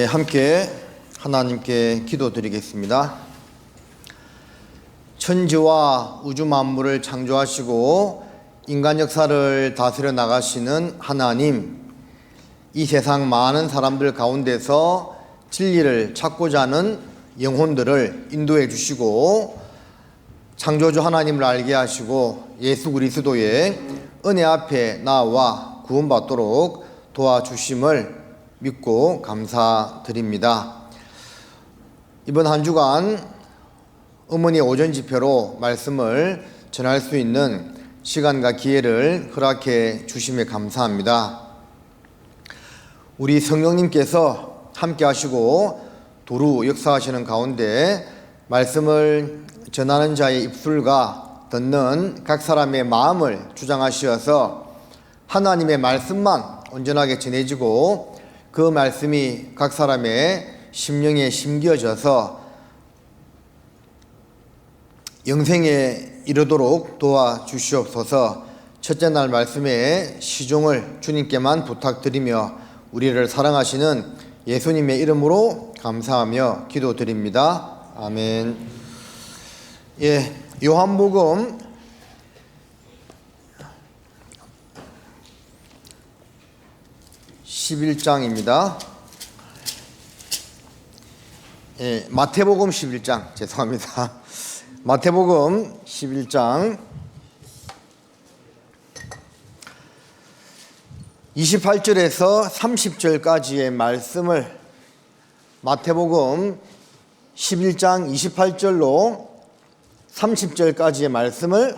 함께 하나님께 기도드리겠습니다. 천지와 우주 만물을 창조하시고 인간 역사를 다스려 나가시는 하나님, 이 세상 많은 사람들 가운데서 진리를 찾고자 하는 영혼들을 인도해 주시고 창조주 하나님을 알게 하시고 예수 그리스도의 은혜 앞에 나와 구원받도록 도와주심을 믿고 감사드립니다. 이번 한 주간 어머니의 오전 집회로 말씀을 전할 수 있는 시간과 기회를 허락해 주심에 감사합니다. 우리 성령님께서 함께 하시고 도루 역사하시는 가운데 말씀을 전하는 자의 입술과 듣는 각 사람의 마음을 주장하시어서 하나님의 말씀만 온전하게 전해지고 그 말씀이 각 사람의 심령에 심겨져서 영생에 이르도록 도와주시옵소서. 첫째 날 말씀의 시종을 주님께만 부탁드리며 우리를 사랑하시는 예수님의 이름으로 감사하며 기도드립니다. 아멘. 요한복음 11장입니다. 마태복음 11장, 죄송합니다. 마태복음 11장 28절에서 30절까지의 말씀을 마태복음 11장 28절로 30절까지의 말씀을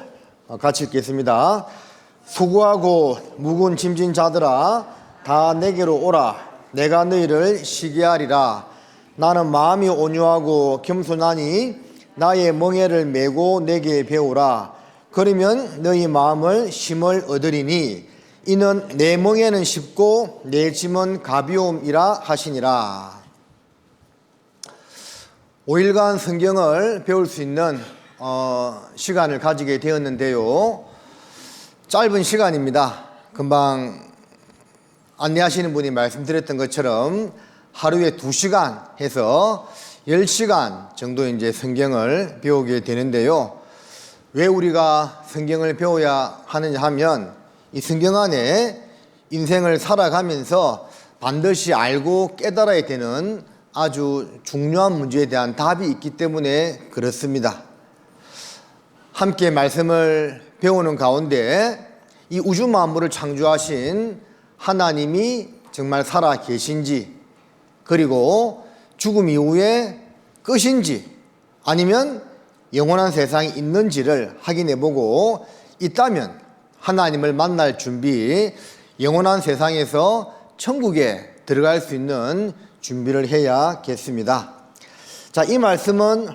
같이 읽겠습니다. 수고하고 무거운 짐진 자들아 다 내게로 오라. 내가 너희를 쉬게 하리라. 나는 마음이 온유하고 겸손하니 나의 멍에를 메고 내게 배우라. 그러면 너희 마음을 쉼을 얻으리니 이는 내 멍에는 쉽고 내 짐은 가벼움이라 하시니라. 5일간 성경을 배울 수 있는 시간을 가지게 되었는데요. 짧은 시간입니다. 금방 안내하시는 분이 말씀드렸던 것처럼 하루에 2시간 해서 10시간 정도 이제 성경을 배우게 되는데요. 왜 우리가 성경을 배워야 하느냐 하면 이 성경 안에 인생을 살아가면서 반드시 알고 깨달아야 되는 아주 중요한 문제에 대한 답이 있기 때문에 그렇습니다. 함께 말씀을 배우는 가운데 이 우주 만물을 창조하신 하나님이 정말 살아 계신지, 그리고 죽음 이후에 끝인지 아니면 영원한 세상이 있는지를 확인해 보고 있다면 하나님을 만날 준비, 영원한 세상에서 천국에 들어갈 수 있는 준비를 해야겠습니다. 자, 이 말씀은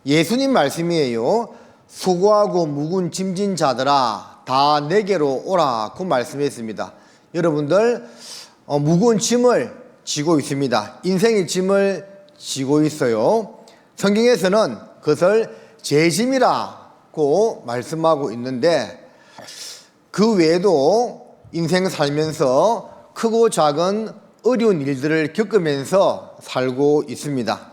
예수님 말씀이에요. 수고하고 무거운 짐진 자들아 다 내게로 오라 그 말씀했습니다. 여러분들 무거운 짐을 지고 있습니다. 인생의 짐을 지고 있어요. 성경에서는 그것을 제 짐이라고 말씀하고 있는데 그 외에도 인생 살면서 크고 작은 어려운 일들을 겪으면서 살고 있습니다.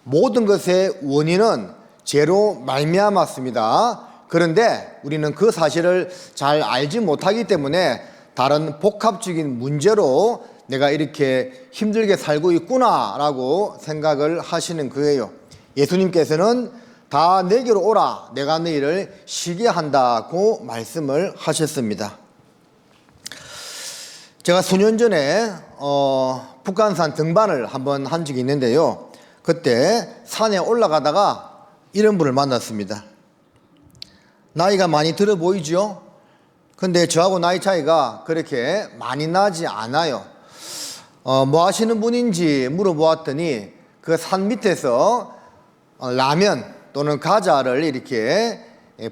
모든 것의 원인은 죄로 말미암았습니다. 그런데 우리는 그 사실을 잘 알지 못하기 때문에 다른 복합적인 문제로 내가 이렇게 힘들게 살고 있구나 라고 생각을 하시는 거예요. 예수님께서는 다 내게로 오라. 내가 너희를 쉬게 한다고 말씀을 하셨습니다. 제가 수년 전에 북한산 등반을 한번 한 적이 있는데요. 그때 산에 올라가다가 이런 분을 만났습니다. 나이가 많이 들어 보이죠? 근데 저하고 나이 차이가 그렇게 많이 나지 않아요. 뭐 하시는 분인지 물어보았더니 그 산 밑에서 라면 또는 과자를 이렇게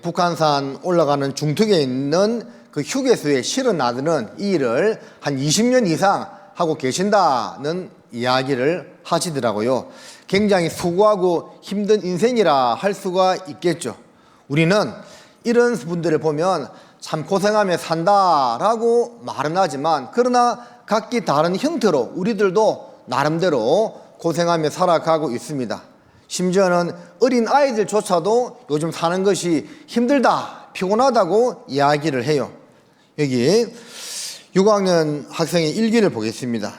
북한산 올라가는 중턱에 있는 그 휴게소에 실어 놔두는 이 일을 한 20년 이상 하고 계신다는 이야기를 하시더라고요. 굉장히 수고하고 힘든 인생이라 할 수가 있겠죠. 우리는 이런 분들을 보면 참 고생하며 산다라고 말은 하지만 그러나 각기 다른 형태로 우리들도 나름대로 고생하며 살아가고 있습니다. 심지어는 어린 아이들조차도 요즘 사는 것이 힘들다, 피곤하다고 이야기를 해요. 여기 6학년 학생의 일기를 보겠습니다.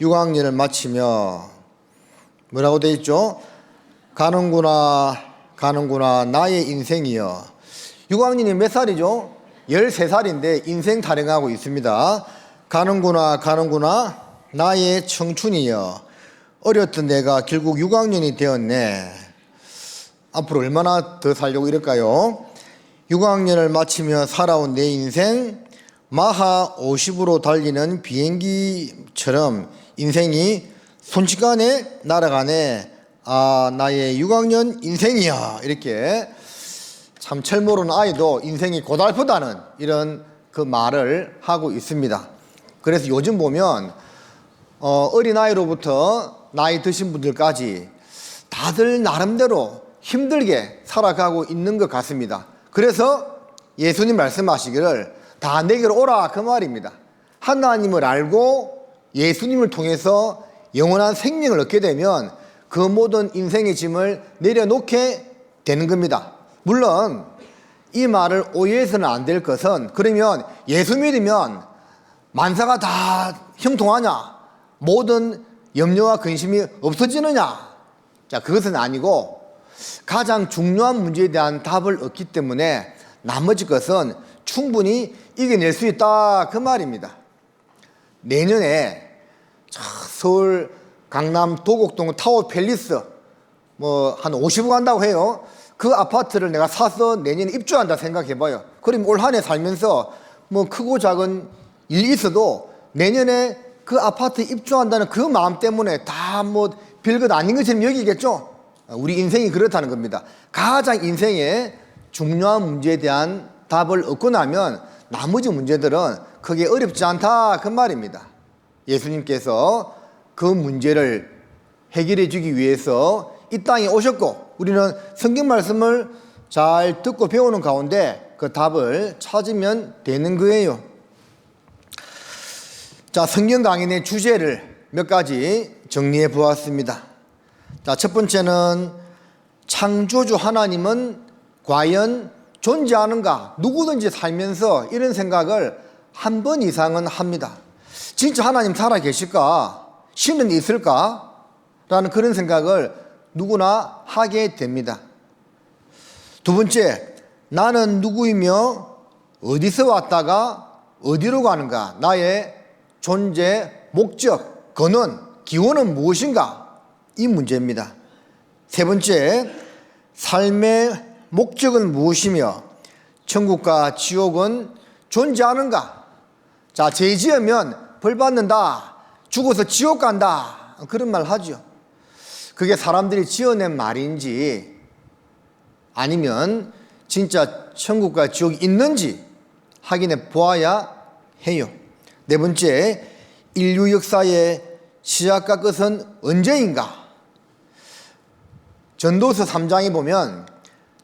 6학년을 마치며 뭐라고 되어 있죠? 가는구나 나의 인생이여. 6학년이 몇 살이죠? 13살인데 인생 타령하고 있습니다. 가는구나 나의 청춘이여. 어렸던 내가 결국 6학년이 되었네. 앞으로 얼마나 더 살려고 이럴까요? 6학년을 마치며 살아온 내 인생, 마하 50으로 달리는 비행기처럼 인생이 순식간에 날아가네. 아, 나의 6학년 인생이야. 이렇게 참 철모르는 아이도 인생이 고달프다는 이런 그 말을 하고 있습니다. 그래서 요즘 보면 어린아이로부터 나이 드신 분들까지 다들 나름대로 힘들게 살아가고 있는 것 같습니다. 그래서 예수님 말씀하시기를 다 내게로 오라 그 말입니다. 하나님을 알고 예수님을 통해서 영원한 생명을 얻게 되면 그 모든 인생의 짐을 내려놓게 되는 겁니다. 물론 이 말을 오해해서는 안 될 것은, 그러면 예수 믿으면 만사가 다 형통하냐, 모든 염려와 근심이 없어지느냐? 자, 그것은 아니고 가장 중요한 문제에 대한 답을 얻기 때문에 나머지 것은 충분히 이겨낼 수 있다 그 말입니다. 내년에 서울 강남 도곡동 타워 팰리스 한 50억 한다고 해요. 그 아파트를 내가 사서 내년에 입주한다 생각해봐요. 그럼 올 한 해 살면서 크고 작은 일이 있어도 내년에 그 아파트에 입주한다는 그 마음 때문에 다 별것 아닌 것처럼 여기겠죠. 우리 인생이 그렇다는 겁니다. 가장 인생의 중요한 문제에 대한 답을 얻고 나면 나머지 문제들은 크게 어렵지 않다 그 말입니다. 예수님께서 그 문제를 해결해 주기 위해서 이 땅에 오셨고, 우리는 성경 말씀을 잘 듣고 배우는 가운데 그 답을 찾으면 되는 거예요. 자, 성경 강인의 주제를 몇 가지 정리해 보았습니다. 자, 첫 번째는 창조주 하나님은 과연 존재하는가? 누구든지 살면서 이런 생각을 한 번 이상은 합니다. 진짜 하나님 살아 계실까? 신은 있을까? 라는 그런 생각을 누구나 하게 됩니다. 두 번째, 나는 누구이며 어디서 왔다가 어디로 가는가? 나의 존재, 목적, 근원, 기원은 무엇인가? 이 문제입니다. 세 번째, 삶의 목적은 무엇이며 천국과 지옥은 존재하는가? 자, 죄 지으면 벌 받는다, 죽어서 지옥 간다, 그런 말 하죠. 그게 사람들이 지어낸 말인지 아니면 진짜 천국과 지옥이 있는지 확인해 보아야 해요. 네 번째, 인류 역사의 시작과 끝은 언제인가? 전도서 3장에 보면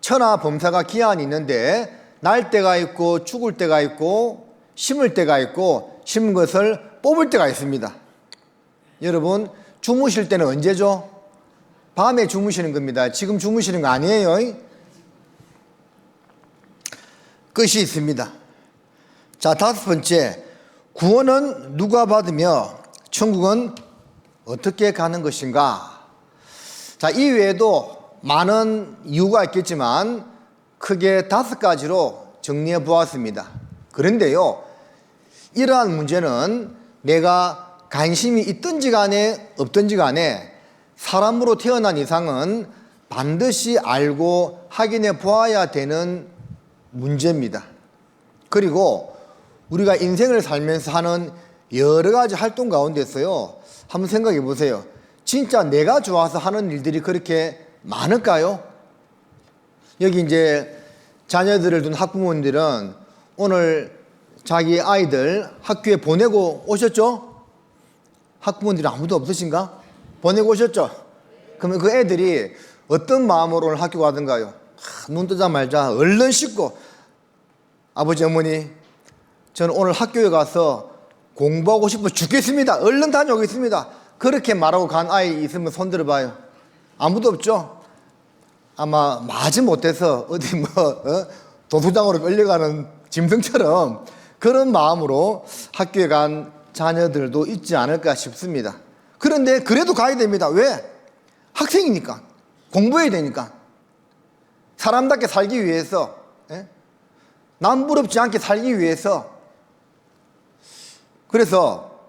천하 범사가 기한이 있는데 날 때가 있고 죽을 때가 있고 심을 때가 있고 심은 것을 뽑을 때가 있습니다. 여러분, 주무실 때는 언제죠? 밤에 주무시는 겁니다. 지금 주무시는 거 아니에요. 끝이 있습니다. 자, 다섯 번째, 구원은 누가 받으며 천국은 어떻게 가는 것인가? 자, 이 외에도 많은 이유가 있겠지만 크게 5가지로 정리해 보았습니다. 그런데요, 이러한 문제는 내가 관심이 있든지 간에 없든지 간에 사람으로 태어난 이상은 반드시 알고 확인해 보아야 되는 문제입니다. 그리고 우리가 인생을 살면서 하는 여러 가지 활동 가운데서요, 한번 생각해 보세요. 진짜 내가 좋아서 하는 일들이 그렇게 많을까요? 여기 이제 자녀들을 둔 학부모님들은 오늘 자기 아이들 학교에 보내고 오셨죠? 학부모님들이 아무도 없으신가? 보내고 오셨죠? 그러면 그 애들이 어떤 마음으로 오늘 학교 가든가요? 눈 뜨자마자 얼른 씻고, 아버지 어머니 저는 오늘 학교에 가서 공부하고 싶어 죽겠습니다, 얼른 다녀오겠습니다, 그렇게 말하고 간 아이 있으면 손 들어봐요. 아무도 없죠? 아마 마지 못해서 어디 도수장으로 끌려가는 짐승처럼 그런 마음으로 학교에 간 자녀들도 있지 않을까 싶습니다. 그런데 그래도 가야 됩니다. 왜? 학생이니까. 공부해야 되니까. 사람답게 살기 위해서, 남 부럽지 않게 살기 위해서. 그래서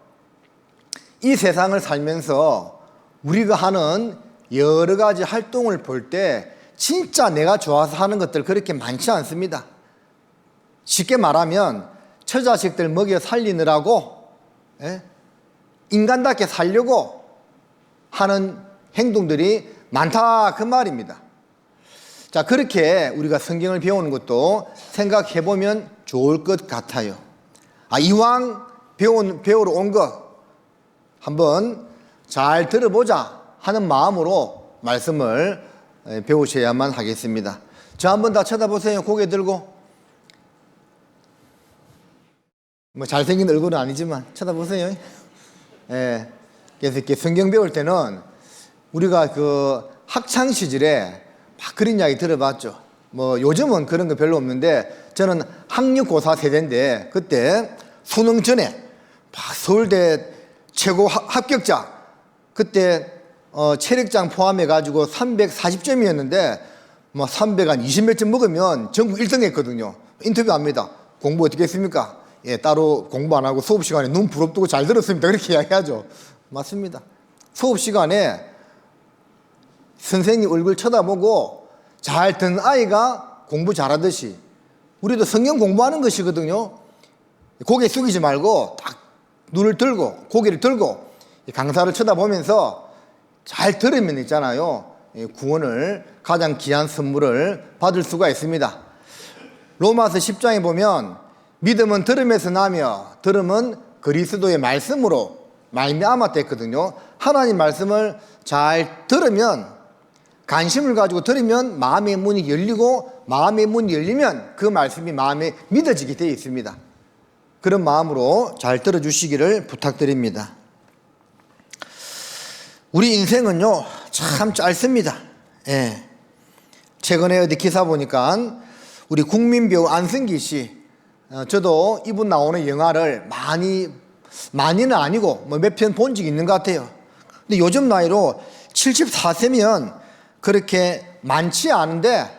이 세상을 살면서 우리가 하는 여러 가지 활동을 볼 때 진짜 내가 좋아서 하는 것들 그렇게 많지 않습니다. 쉽게 말하면 처자식들 먹여 살리느라고 인간답게 살려고 하는 행동들이 많다 그 말입니다. 자, 그렇게 우리가 성경을 배우는 것도 생각해 보면 좋을 것 같아요. 이왕 배우러 온 거 한번 잘 들어보자 하는 마음으로 말씀을 배우셔야만 하겠습니다. 저 한번 다 쳐다보세요. 고개 들고. 잘생긴 얼굴은 아니지만 쳐다보세요. 그래서 이렇게 성경 배울 때는 우리가 그 학창 시절에 막 그런 이야기 들어봤죠. 요즘은 그런 거 별로 없는데 저는 학력고사 세대인데 그때 수능 전에 서울대 최고 합격자 그때 체력장 포함해 가지고 340점이었는데 320 몇 점 먹으면 전국 1등 했거든요. 인터뷰합니다. 공부 어떻게 했습니까? 따로 공부 안 하고 수업 시간에 눈 부릅뜨고 잘 들었습니다. 그렇게 이야기하죠. 맞습니다. 수업 시간에 선생님 얼굴 쳐다보고 잘 듣는 아이가 공부 잘하듯이 우리도 성경 공부하는 것이거든요. 고개 숙이지 말고 딱 눈을 들고 고개를 들고 강사를 쳐다보면서 잘 들으면 있잖아요. 구원을 가장 귀한 선물을 받을 수가 있습니다. 로마서 10장에 보면 믿음은 들음에서 나며 들음은 그리스도의 말씀으로 말미암았다 했거든요. 하나님 말씀을 잘 들으면 관심을 가지고 들으면 마음의 문이 열리고 마음의 문이 열리면 그 말씀이 마음에 믿어지게 되어 있습니다. 그런 마음으로 잘 들어주시기를 부탁드립니다. 우리 인생은요 참 짧습니다. 최근에 어디 기사 보니까 우리 국민 배우 안승기 씨 저도 이분 나오는 영화를 많이는 아니고 몇 편 본 적이 있는 것 같아요. 근데 요즘 나이로 74세면 그렇게 많지 않은데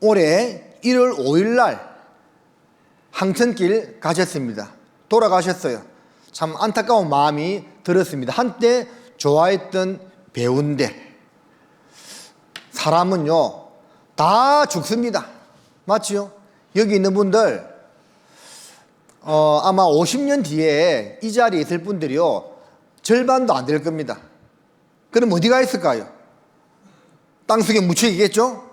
올해 1월 5일 날 항천길 가셨습니다. 돌아가셨어요. 참 안타까운 마음이 들었습니다. 한때 좋아했던 배우인데 사람은요 다 죽습니다. 맞지요? 여기 있는 분들 아마 50년 뒤에 이 자리에 있을 분들이요 절반도 안 될 겁니다. 그럼 어디가 있을까요? 땅속에 묻혀있겠죠?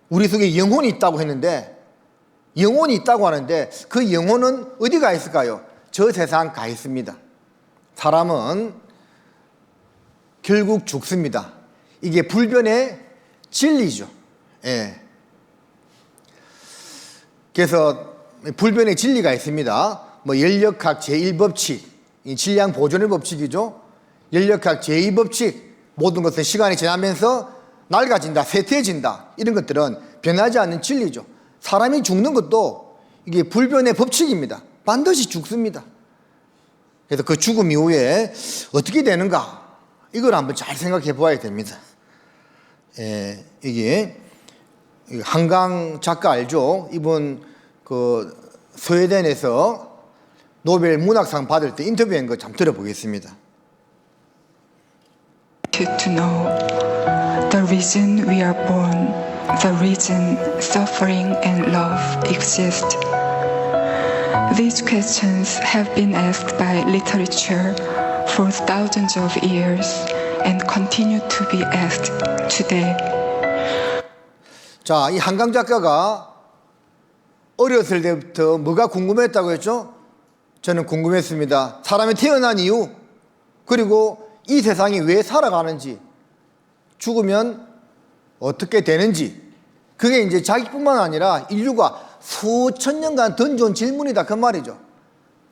우리 속에 영혼이 있다고 했는데 영혼이 있다고 하는데 그 영혼은 어디가 있을까요? 저 세상 가 있습니다. 사람은 결국 죽습니다. 이게 불변의 진리죠. 그래서 불변의 진리가 있습니다. 연력학 제1법칙, 질량 보존의 법칙이죠. 연력학 제2법칙, 모든 것은 시간이 지나면서 낡아진다, 쇠퇴해진다, 이런 것들은 변하지 않는 진리죠. 사람이 죽는 것도 이게 불변의 법칙입니다. 반드시 죽습니다. 그래서 그 죽음 이후에 어떻게 되는가, 이걸 한번 잘 생각해 보아야 됩니다. 이게 한강 작가 알죠? 이분 그 스웨덴에서 노벨 문학상 받을 때 인터뷰한 거 참 들어보겠습니다. To know the reason we are born, the reason suffering and love exist. These questions have been asked by literature for thousands of years and continue to be asked today. 자, 이 한강 작가가 어렸을 때부터 뭐가 궁금했다고 했죠? 저는 궁금했습니다. 사람이 태어난 이유, 그리고 이 세상이 왜 살아가는지, 죽으면 어떻게 되는지, 그게 이제 자기뿐만 아니라 인류가 수천 년간 던져온 질문이다 그 말이죠.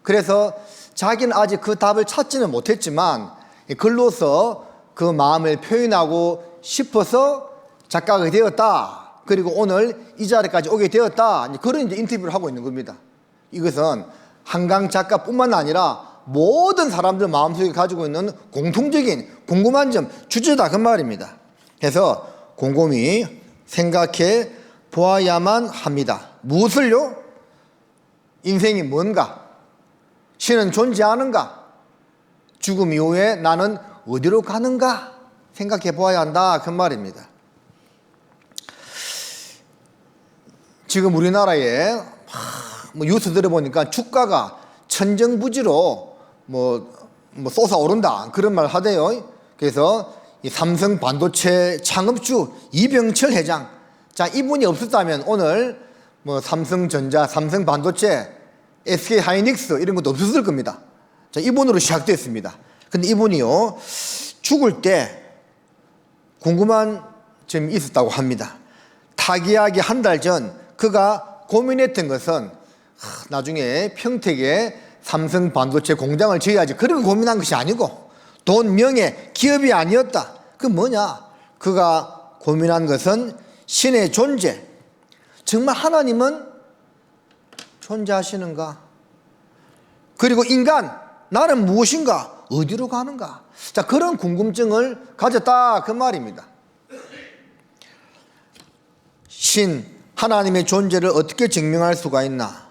그래서 자기는 아직 그 답을 찾지는 못했지만 글로서 그 마음을 표현하고 싶어서 작가가 되었다. 그리고 오늘 이 자리까지 오게 되었다. 그런 이제 인터뷰를 하고 있는 겁니다. 이것은 한강 작가뿐만 아니라 모든 사람들 마음속에 가지고 있는 공통적인 궁금한 점, 주제다 그 말입니다. 그래서 곰곰이 생각해 보아야만 합니다. 무엇을요? 인생이 뭔가? 신은 존재하는가? 죽음 이후에 나는 어디로 가는가? 생각해 보아야 한다 그 말입니다. 지금 우리나라에 뉴스 들어보니까 주가가 천정부지로 솟아오른다 그런 말 하대요. 그래서 이 삼성 반도체 창업주 이병철 회장, 자 이분이 없었다면 오늘 삼성전자, 삼성 반도체, SK 하이닉스 이런 것도 없었을 겁니다. 자 이분으로 시작됐습니다. 근데 이분이요 죽을 때 궁금한 점이 있었다고 합니다. 타계하기 한 달 전 그가 고민했던 것은 나중에 평택에 삼성 반도체 공장을 지어야지 그런 고민한 것이 아니고 돈, 명예, 기업이 아니었다. 그 뭐냐? 그가 고민한 것은 신의 존재. 정말 하나님은 존재하시는가? 그리고 인간, 나는 무엇인가? 어디로 가는가? 자, 그런 궁금증을 가졌다 그 말입니다. 신, 하나님의 존재를 어떻게 증명할 수가 있나?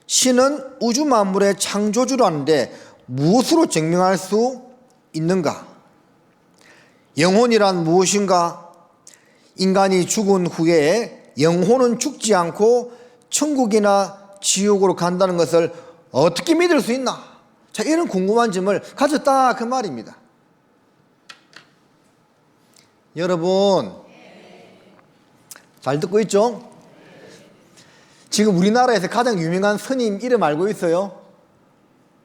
신은 우주 만물의 창조주라는데 무엇으로 증명할 수 있는가? 영혼이란 무엇인가? 인간이 죽은 후에 영혼은 죽지 않고 천국이나 지옥으로 간다는 것을 어떻게 믿을 수 있나? 자, 이런 궁금한 점을 가졌다 그 말입니다. 여러분 잘 듣고 있죠? 지금 우리나라에서 가장 유명한 스님 이름 알고 있어요?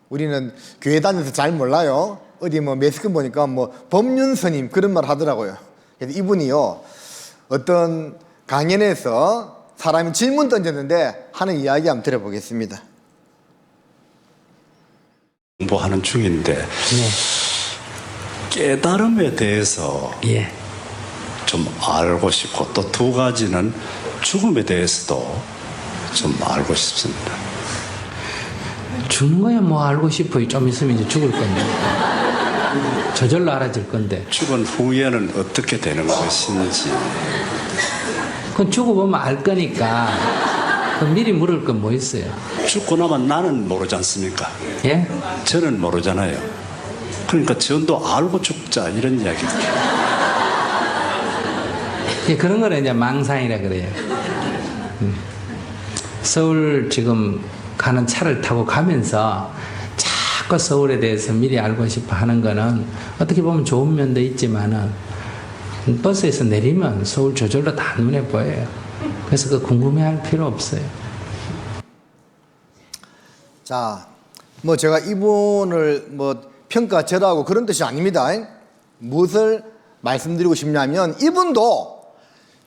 우리는 교회 다녀서 잘 몰라요. 어디 매스크 보니까 법륜 스님 그런 말 하더라고요. 그래서 이분이요 어떤 강연에서 사람이 질문 던졌는데 하는 이야기 한번 들어보겠습니다. 공부하는 중인데 깨달음에 대해서 좀 알고 싶고 또 두 가지는 죽음에 대해서도 좀 알고 싶습니다. 죽는 거야 뭐 알고 싶어요. 좀 있으면 이제 죽을 건데 저절로 알아질 건데. 죽은 후에는 어떻게 되는 것인지. 그건 죽어보면 알 거니까 그 미리 물을 건 뭐 있어요. 죽고 나면 나는 모르지 않습니까? 예? 저는 모르잖아요. 그러니까 전도 알고 죽자 이런 이야기입니다. 예, 그런 거는 이제 망상이라 그래요. 서울 지금 가는 차를 타고 가면서 자꾸 서울에 대해서 미리 알고 싶어 하는 거는 어떻게 보면 좋은 면도 있지만은 버스에서 내리면 서울 저절로 다 눈에 보여요. 그래서 그 궁금해할 필요 없어요. 자, 제가 이분을 평가절하고 그런 뜻이 아닙니다. 무엇을 말씀드리고 싶냐면 이분도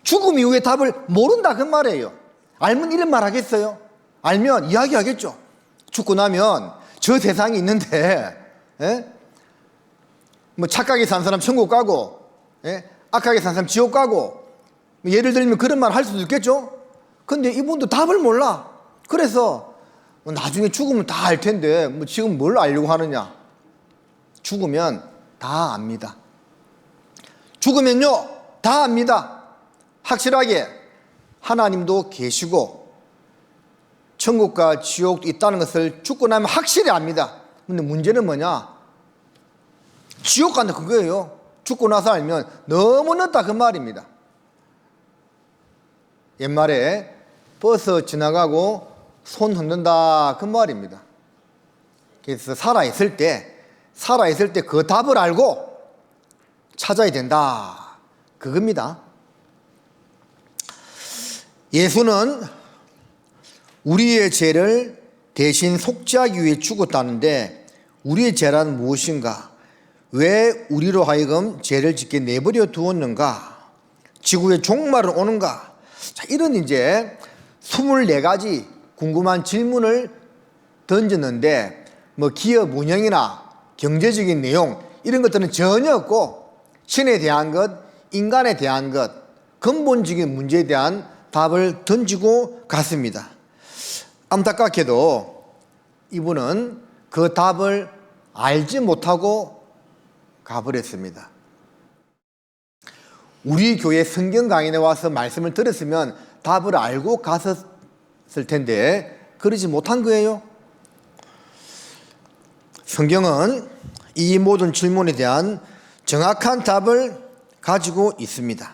죽음 이후의 답을 모른다 그 말이에요. 알면 이런 말 하겠어요? 알면 이야기하겠죠. 죽고 나면 저 세상이 있는데 착하게 산 사람 천국 가고 악하게 산 사람 지옥 가고 예를 들면 그런 말 할 수도 있겠죠. 근데 이분도 답을 몰라. 그래서 나중에 죽으면 다 알 텐데 지금 뭘 알려고 하느냐. 죽으면 다 압니다. 죽으면요 다 압니다. 확실하게 하나님도 계시고 천국과 지옥도 있다는 것을 죽고 나면 확실히 압니다. 근데 문제는 뭐냐? 지옥 간다 그거예요. 죽고 나서 알면 너무 늦다 그 말입니다. 옛말에 버스 지나가고 손 흔든다 그 말입니다. 그래서 살아있을 때 그 답을 알고 찾아야 된다 그겁니다. 예수는 우리의 죄를 대신 속죄하기 위해 죽었다는데 우리의 죄란 무엇인가? 왜 우리로 하여금 죄를 짓게 내버려 두었는가? 지구의 종말은 오는가? 자, 이런 이제 24가지 궁금한 질문을 던졌는데 뭐 기업 운영이나 경제적인 내용 이런 것들은 전혀 없고 신에 대한 것, 인간에 대한 것, 근본적인 문제에 대한 답을 던지고 갔습니다. 안타깝게도 이분은 그 답을 알지 못하고 가버렸습니다. 우리 교회 성경 강연에 와서 말씀을 들었으면 답을 알고 갔었을 텐데 그러지 못한 거예요. 성경은 이 모든 질문에 대한 정확한 답을 가지고 있습니다.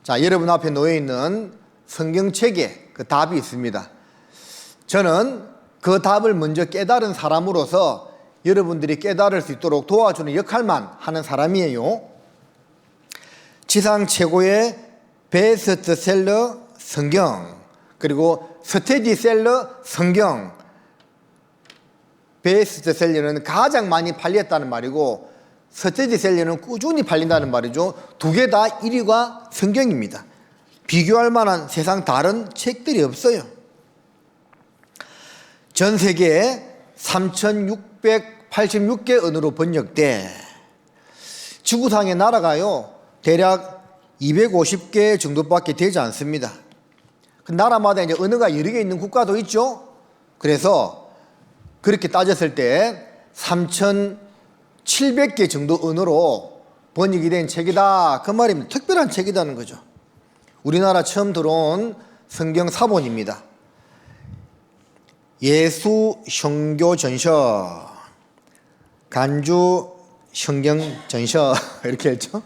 자, 여러분 앞에 놓여 있는 성경책에 그 답이 있습니다. 저는 그 답을 먼저 깨달은 사람으로서 여러분들이 깨달을 수 있도록 도와주는 역할만 하는 사람이에요. 지상 최고의 베스트셀러 성경, 그리고 스테디셀러 성경. 베스트셀러는 가장 많이 팔렸다는 말이고 스테디셀러는 꾸준히 팔린다는 말이죠. 두 개 다 1위가 성경입니다. 비교할 만한 세상 다른 책들이 없어요. 전 세계에 3,686개 언어로 번역돼 지구상의 나라가요 대략 250개 정도밖에 되지 않습니다. 그 나라마다 이제 언어가 여러 개 있는 국가도 있죠. 그래서 그렇게 따졌을 때 3,700개 정도 언어로 번역이 된 책이다 그 말입니다. 특별한 책이라는 거죠. 우리나라 처음 들어온 성경 사본입니다. 예수 성교 전서, 간주 성경 전서 이렇게 했죠.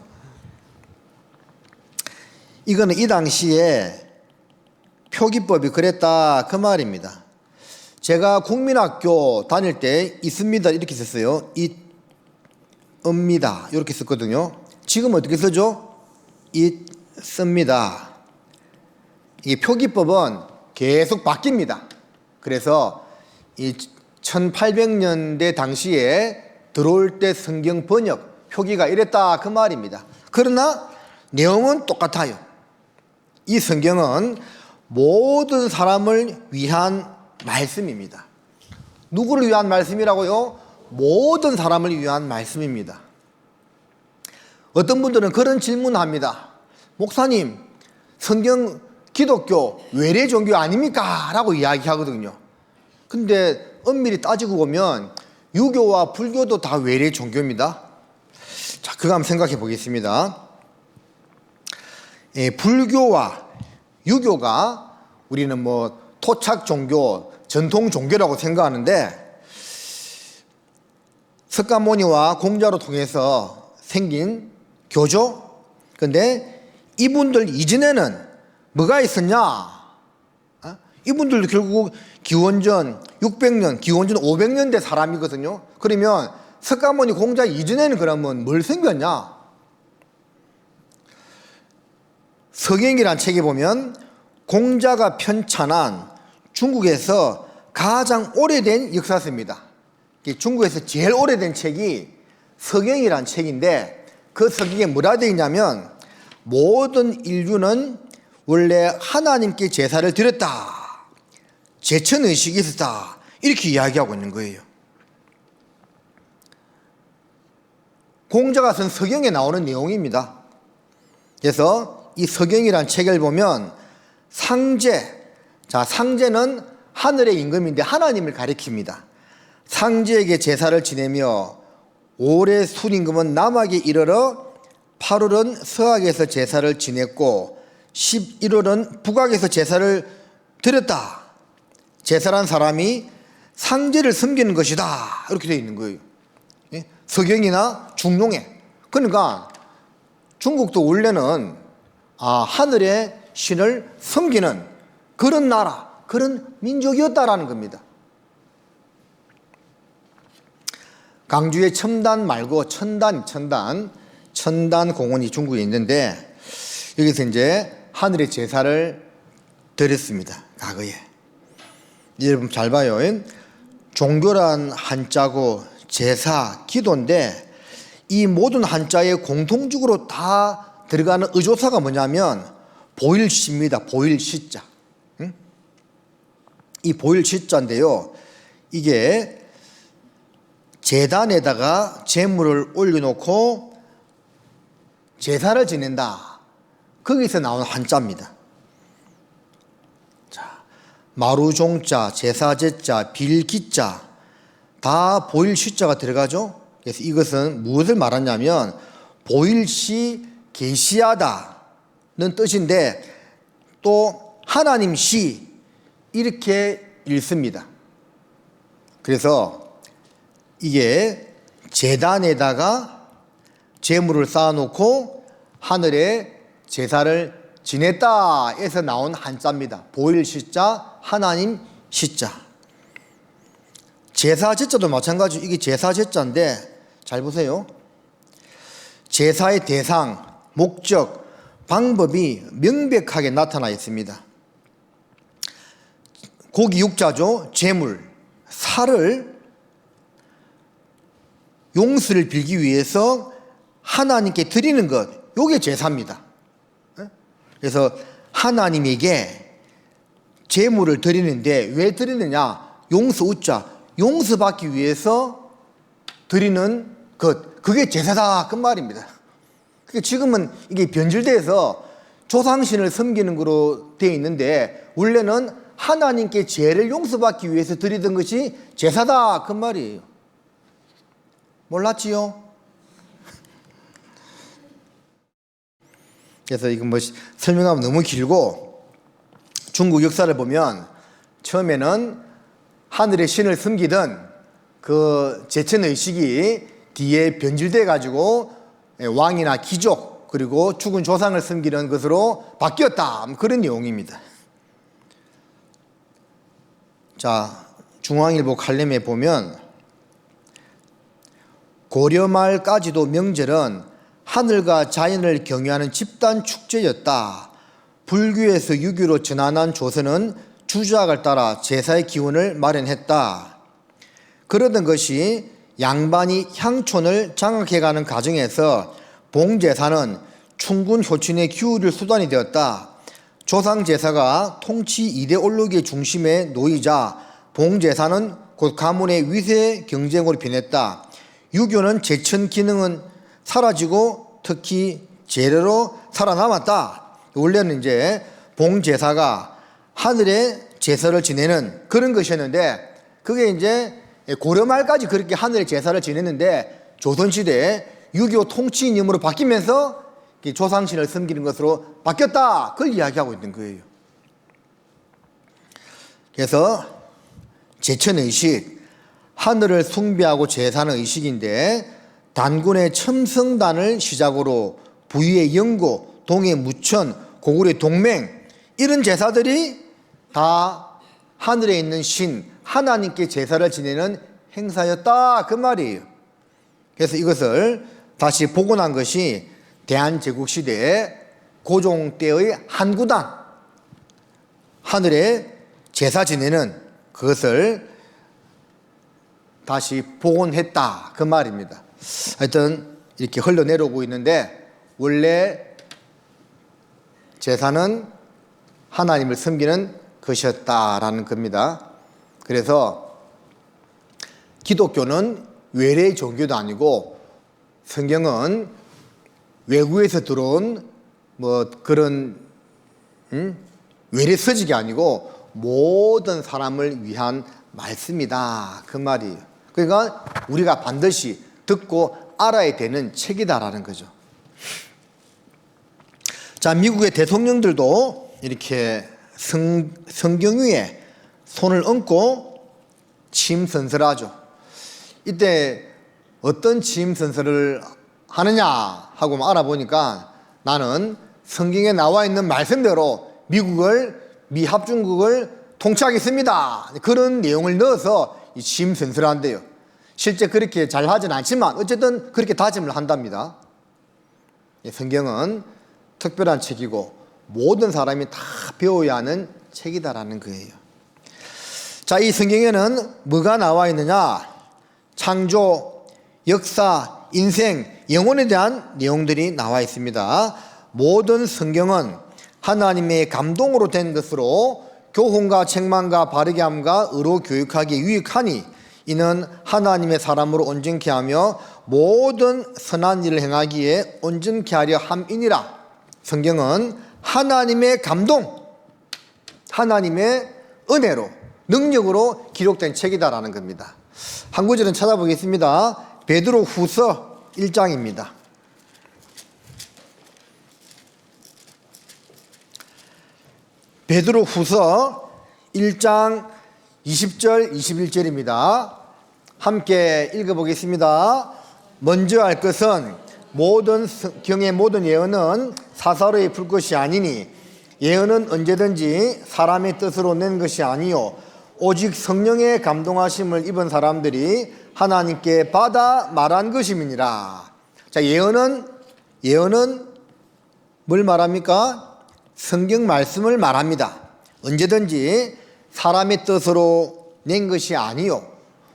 이거는 이 당시에 표기법이 그랬다 그 말입니다. 제가 국민학교 다닐 때 있습니다 이렇게 썼어요. 있습니다 이렇게 썼거든요. 지금 어떻게 쓰죠? 있습니다. 이 표기법은 계속 바뀝니다. 그래서 이 1800년대 당시에 들어올 때 성경 번역 표기가 이랬다 그 말입니다. 그러나 내용은 똑같아요. 이 성경은 모든 사람을 위한 말씀입니다. 누구를 위한 말씀이라고요? 모든 사람을 위한 말씀입니다. 어떤 분들은 그런 질문합니다. 목사님, 성경 기독교 외래 종교 아닙니까? 라고 이야기하거든요. 근데 엄밀히 따지고 보면 유교와 불교도 다 외래 종교입니다. 자, 그거 한번 생각해 보겠습니다. 불교와 유교가 우리는 뭐 토착 종교, 전통 종교라고 생각하는데 석가모니와 공자로 통해서 생긴 교조. 근데 이분들 이전에는 뭐가 있었냐? 이분들도 결국 기원전 600년, 기원전 500년대 사람이거든요. 그러면 석가모니 공자 이전에는 그러면 뭘 생겼냐? 서경이란 책에 보면 공자가 편찬한 중국에서 가장 오래된 역사서입니다. 중국에서 제일 오래된 책이 서경이란 책인데 그 서경에 뭐라 되어 있냐면 모든 인류는 원래 하나님께 제사를 드렸다. 제천의식이 있었다. 이렇게 이야기하고 있는 거예요. 공자가 쓴 서경에 나오는 내용입니다. 그래서 이 서경이란 책을 보면 상제, 자, 상제는 하늘의 임금인데 하나님을 가리킵니다. 상제에게 제사를 지내며 올해 순임금은 남하게 이르러 8월은 서학에서 제사를 지냈고 11월은 북학에서 제사를 드렸다. 제사란 사람이 상제를 섬기는 것이다. 이렇게 되어 있는 거예요. 서경이나 중용에. 그러니까 중국도 원래는 하늘의 신을 섬기는 그런 나라, 그런 민족이었다라는 겁니다. 강주에 첨단 말고 천단 공원이 중국에 있는데 여기서 이제 하늘의 제사를 드렸습니다. 과거에. 여러분 잘 봐요. 종교란 한자고 제사, 기도인데 이 모든 한자에 공통적으로 다 들어가는 의조사가 뭐냐면 보일시입니다. 보일시자. 이 보일시자인데요. 이게 제단에다가 제물을 올려놓고 제사를 지낸다. 거기서 나온 한자입니다. 자, 마루종자, 제사제자, 빌기자 다 보일시자가 들어가죠. 그래서 이것은 무엇을 말하냐면 보일시 계시하다는 뜻인데 또 하나님시 이렇게 읽습니다. 그래서 이게 제단에다가 제물을 쌓아놓고 하늘에 제사를 지냈다 에서 나온 한자입니다. 보일시자, 하나님 시자. 제사제자도 마찬가지로 이게 제사제자인데 잘 보세요. 제사의 대상, 목적, 방법이 명백하게 나타나 있습니다. 고기 육자죠. 제물, 살을 용서를 빌기 위해서 하나님께 드리는 것, 이게 제사입니다. 그래서 하나님에게 제물을 드리는데 왜 드리느냐? 용서 웃자, 용서받기 위해서 드리는 것, 그게 제사다 그 말입니다. 그러니까 지금은 이게 변질돼서 조상신을 섬기는 거로 되어 있는데 원래는 하나님께 죄를 용서받기 위해서 드리던 것이 제사다 그 말이에요. 몰랐지요? 그래서 이거 뭐 설명하면 너무 길고, 중국 역사를 보면 처음에는 하늘의 신을 섬기던 그 제천의식이 뒤에 변질돼 가지고 왕이나 귀족 그리고 죽은 조상을 섬기는 것으로 바뀌었다, 그런 내용입니다. 자, 중앙일보 칼럼에 보면 고려 말까지도 명절은 하늘과 자연을 경외하는 집단 축제였다. 불교에서 유교로 전환한 조선은 주작을 따라 제사의 기원을 마련했다. 그러던 것이 양반이 향촌을 장악해가는 과정에서 봉제사는 충군 효춘의 기울일 수단이 되었다. 조상제사가 통치 이데올로기의 중심에 놓이자 봉제사는 곧 가문의 위세 경쟁으로 변했다. 유교는 제천 기능은 사라지고 특히 재래로 살아남았다. 원래는 이제 봉제사가 하늘에 제사를 지내는 그런 것이었는데 그게 이제 고려 말까지 그렇게 하늘에 제사를 지냈는데 조선시대에 유교 통치이념으로 바뀌면서 조상신을 섬기는 것으로 바뀌었다. 그걸 이야기하고 있는 거예요. 그래서 제천의식, 하늘을 숭배하고 제사하는 의식인데 단군의 첨성단을 시작으로 부위의 영고, 동의 무천, 고구려의 동맹, 이런 제사들이 다 하늘에 있는 신, 하나님께 제사를 지내는 행사였다 그 말이에요. 그래서 이것을 다시 복원한 것이 대한제국시대의 고종 때의 한구단, 하늘에 제사 지내는 그것을 다시 복원했다 그 말입니다. 하여튼 이렇게 흘러내려오고 있는데 원래 제사는 하나님을 섬기는 것이었다라는 겁니다. 그래서 기독교는 외래 종교도 아니고 성경은 외국에서 들어온 뭐 그런 외래 서적이 아니고 모든 사람을 위한 말씀이다 그 말이에요. 그러니까 우리가 반드시 듣고 알아야 되는 책이다라는 거죠. 자, 미국의 대통령들도 이렇게 성경 위에 손을 얹고 취임선서를 하죠. 이때 어떤 취임선서를 하느냐 하고 알아보니까 나는 성경에 나와 있는 말씀대로 미 합중국을 통치하겠습니다. 그런 내용을 넣어서 이 취임선서를 한대요. 실제 그렇게 잘 하진 않지만 어쨌든 그렇게 다짐을 한답니다. 성경은 특별한 책이고 모든 사람이 다 배워야 하는 책이다라는 거예요. 자, 이 성경에는 뭐가 나와 있느냐? 창조, 역사, 인생, 영혼에 대한 내용들이 나와 있습니다. 모든 성경은 하나님의 감동으로 된 것으로 교훈과 책망과 바르게 함과 의로 교육하기 유익하니 이는 하나님의 사람으로 온전케 하며 모든 선한 일을 행하기에 온전케 하려 함이니라. 성경은 하나님의 감동, 하나님의 은혜로, 능력으로 기록된 책이다라는 겁니다. 한 구절은 찾아보겠습니다. 베드로 후서 1장입니다. 베드로 후서 1장 20절 21절입니다. 함께 읽어보겠습니다. 먼저 알 것은 모든 경의 모든 예언은 사사로이 풀 것이 아니니 예언은 언제든지 사람의 뜻으로 낸 것이 아니요 오직 성령의 감동하심을 입은 사람들이 하나님께 받아 말한 것임이니라. 자, 예언은 뭘 말합니까? 성경 말씀을 말합니다. 언제든지 사람의 뜻으로 낸 것이 아니요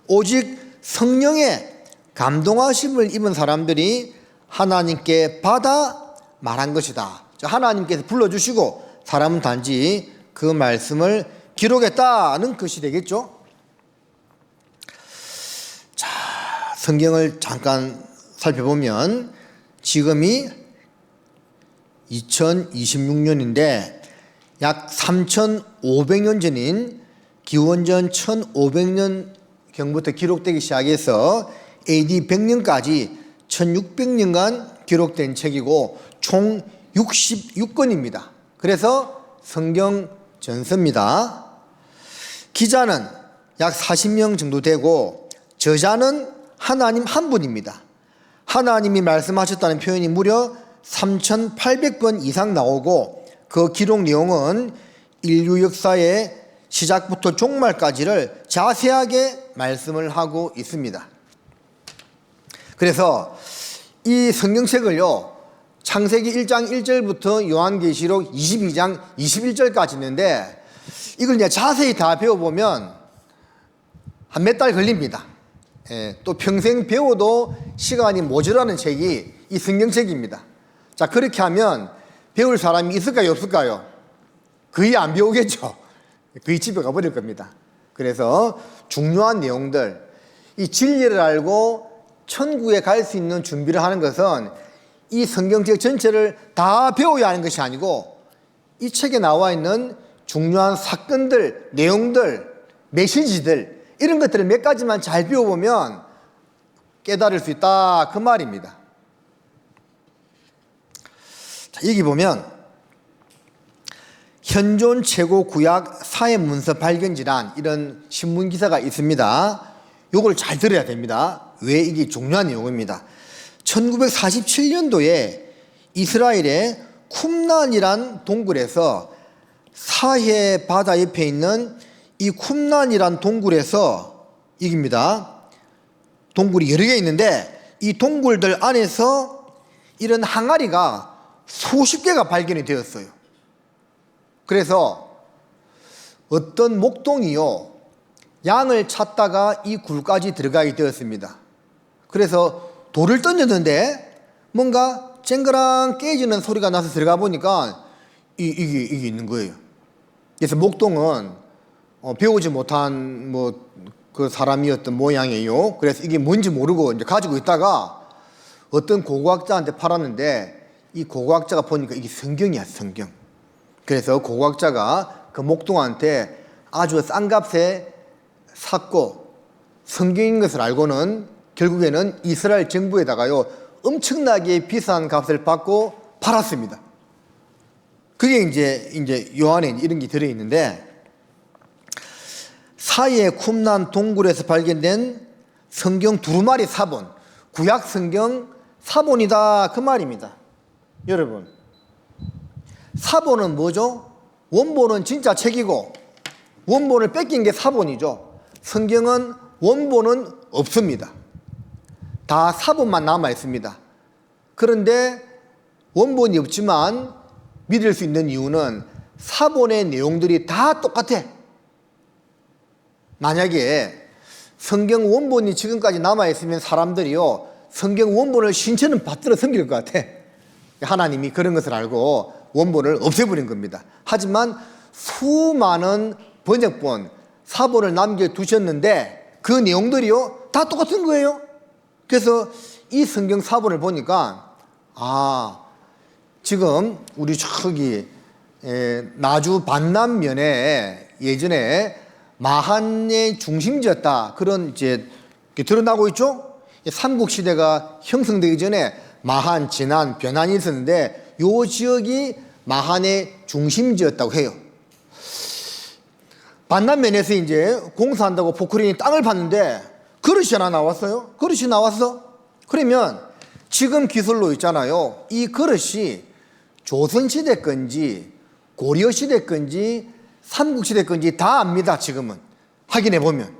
오직 성령의 감동하심을 입은 사람들이 하나님께 받아 말한 것이다. 하나님께서 불러주시고 사람은 단지 그 말씀을 기록했다는 것이 되겠죠. 자, 성경을 잠깐 살펴보면 지금이 2026년인데 약 3,500년 전인 기원전 1500년경부터 기록되기 시작해서 AD 100년까지 1600년간 기록된 책이고 총 66권입니다. 그래서 성경 전서입니다. 기자는 약 40명 정도 되고 저자는 하나님 한 분입니다. 하나님이 말씀하셨다는 표현이 무려 3,800권 이상 나오고 그 기록 내용은 인류 역사의 시작부터 종말까지를 자세하게 말씀을 하고 있습니다. 그래서 이 성경책을요, 창세기 1장 1절부터 요한계시록 22장 21절까지 있는데 이걸 이제 자세히 다 배워보면 한 몇 달 걸립니다. 예, 또 평생 배워도 시간이 모자라는 책이 이 성경책입니다. 자, 그렇게 하면 배울 사람이 있을까요, 없을까요? 거의 안 배우겠죠. 거의 집에 가버릴 겁니다. 그래서 중요한 내용들, 이 진리를 알고 천국에 갈 수 있는 준비를 하는 것은 이 성경책 전체를 다 배워야 하는 것이 아니고 이 책에 나와 있는 중요한 사건들, 내용들, 메시지들 이런 것들을 몇 가지만 잘 배워보면 깨달을 수 있다, 그 말입니다. 자, 여기 보면 현존 최고 구약 사회 문서 발견지란 이런 신문 기사가 있습니다. 요걸 잘 들어야 됩니다. 왜 이게 중요한 내용입니다. 1947년도에 이스라엘의 쿰란이란 동굴에서 사해 바다 옆에 있는 이 쿰란이란 동굴에서 이깁니다. 동굴이 여러 개 있는데 이 동굴들 안에서 이런 항아리가 수십 개가 발견이 되었어요. 그래서 어떤 목동이요, 양을 찾다가 이 굴까지 들어가게 되었습니다. 그래서 돌을 던졌는데 뭔가 쨍그랑 깨지는 소리가 나서 들어가 보니까 이게 있는 거예요. 그래서 목동은 배우지 못한 그 사람이었던 모양이에요. 그래서 이게 뭔지 모르고 이제 가지고 있다가 어떤 고고학자한테 팔았는데 이 고고학자가 보니까 이게 성경이야, 성경. 그래서 고고학자가 그 목동한테 아주 싼 값에 샀고 성경인 것을 알고는 결국에는 이스라엘 정부에다가요 엄청나게 비싼 값을 받고 팔았습니다. 그게 이제 요 안에 이런 게 들어있는데 사이의 쿰란 동굴에서 발견된 성경 두루마리 사본, 구약 성경 사본이다, 그 말입니다. 여러분, 사본은 뭐죠? 원본은 진짜 책이고 원본을 뺏긴 게 사본이죠. 성경은 원본은 없습니다. 다 사본만 남아 있습니다. 그런데 원본이 없지만 믿을 수 있는 이유는 사본의 내용들이 다 똑같아. 만약에 성경 원본이 지금까지 남아 있으면 사람들이요 성경 원본을 신처럼 받들어 섬길 것 같아. 하나님이 그런 것을 알고 원본을 없애버린 겁니다. 하지만 수많은 번역본, 사본을 남겨두셨는데 그 내용들이요 다 똑같은 거예요. 그래서 이 성경 사본을 보니까 지금 우리 저기 나주 반남면에 예전에 마한의 중심지였다 그런 이제 드러나고 있죠. 삼국시대가 형성되기 전에 마한, 진안, 변안이 있었는데 요 지역이 마한의 중심지였다고 해요. 반남면에서 이제 공사한다고 포크레인이 땅을 팠는데 그릇이 하나 나왔어요. 그릇이 나왔어. 그러면 지금 기술로 있잖아요. 이 그릇이 조선시대 건지 고려시대 건지 삼국시대 건지 다 압니다. 지금은 확인해 보면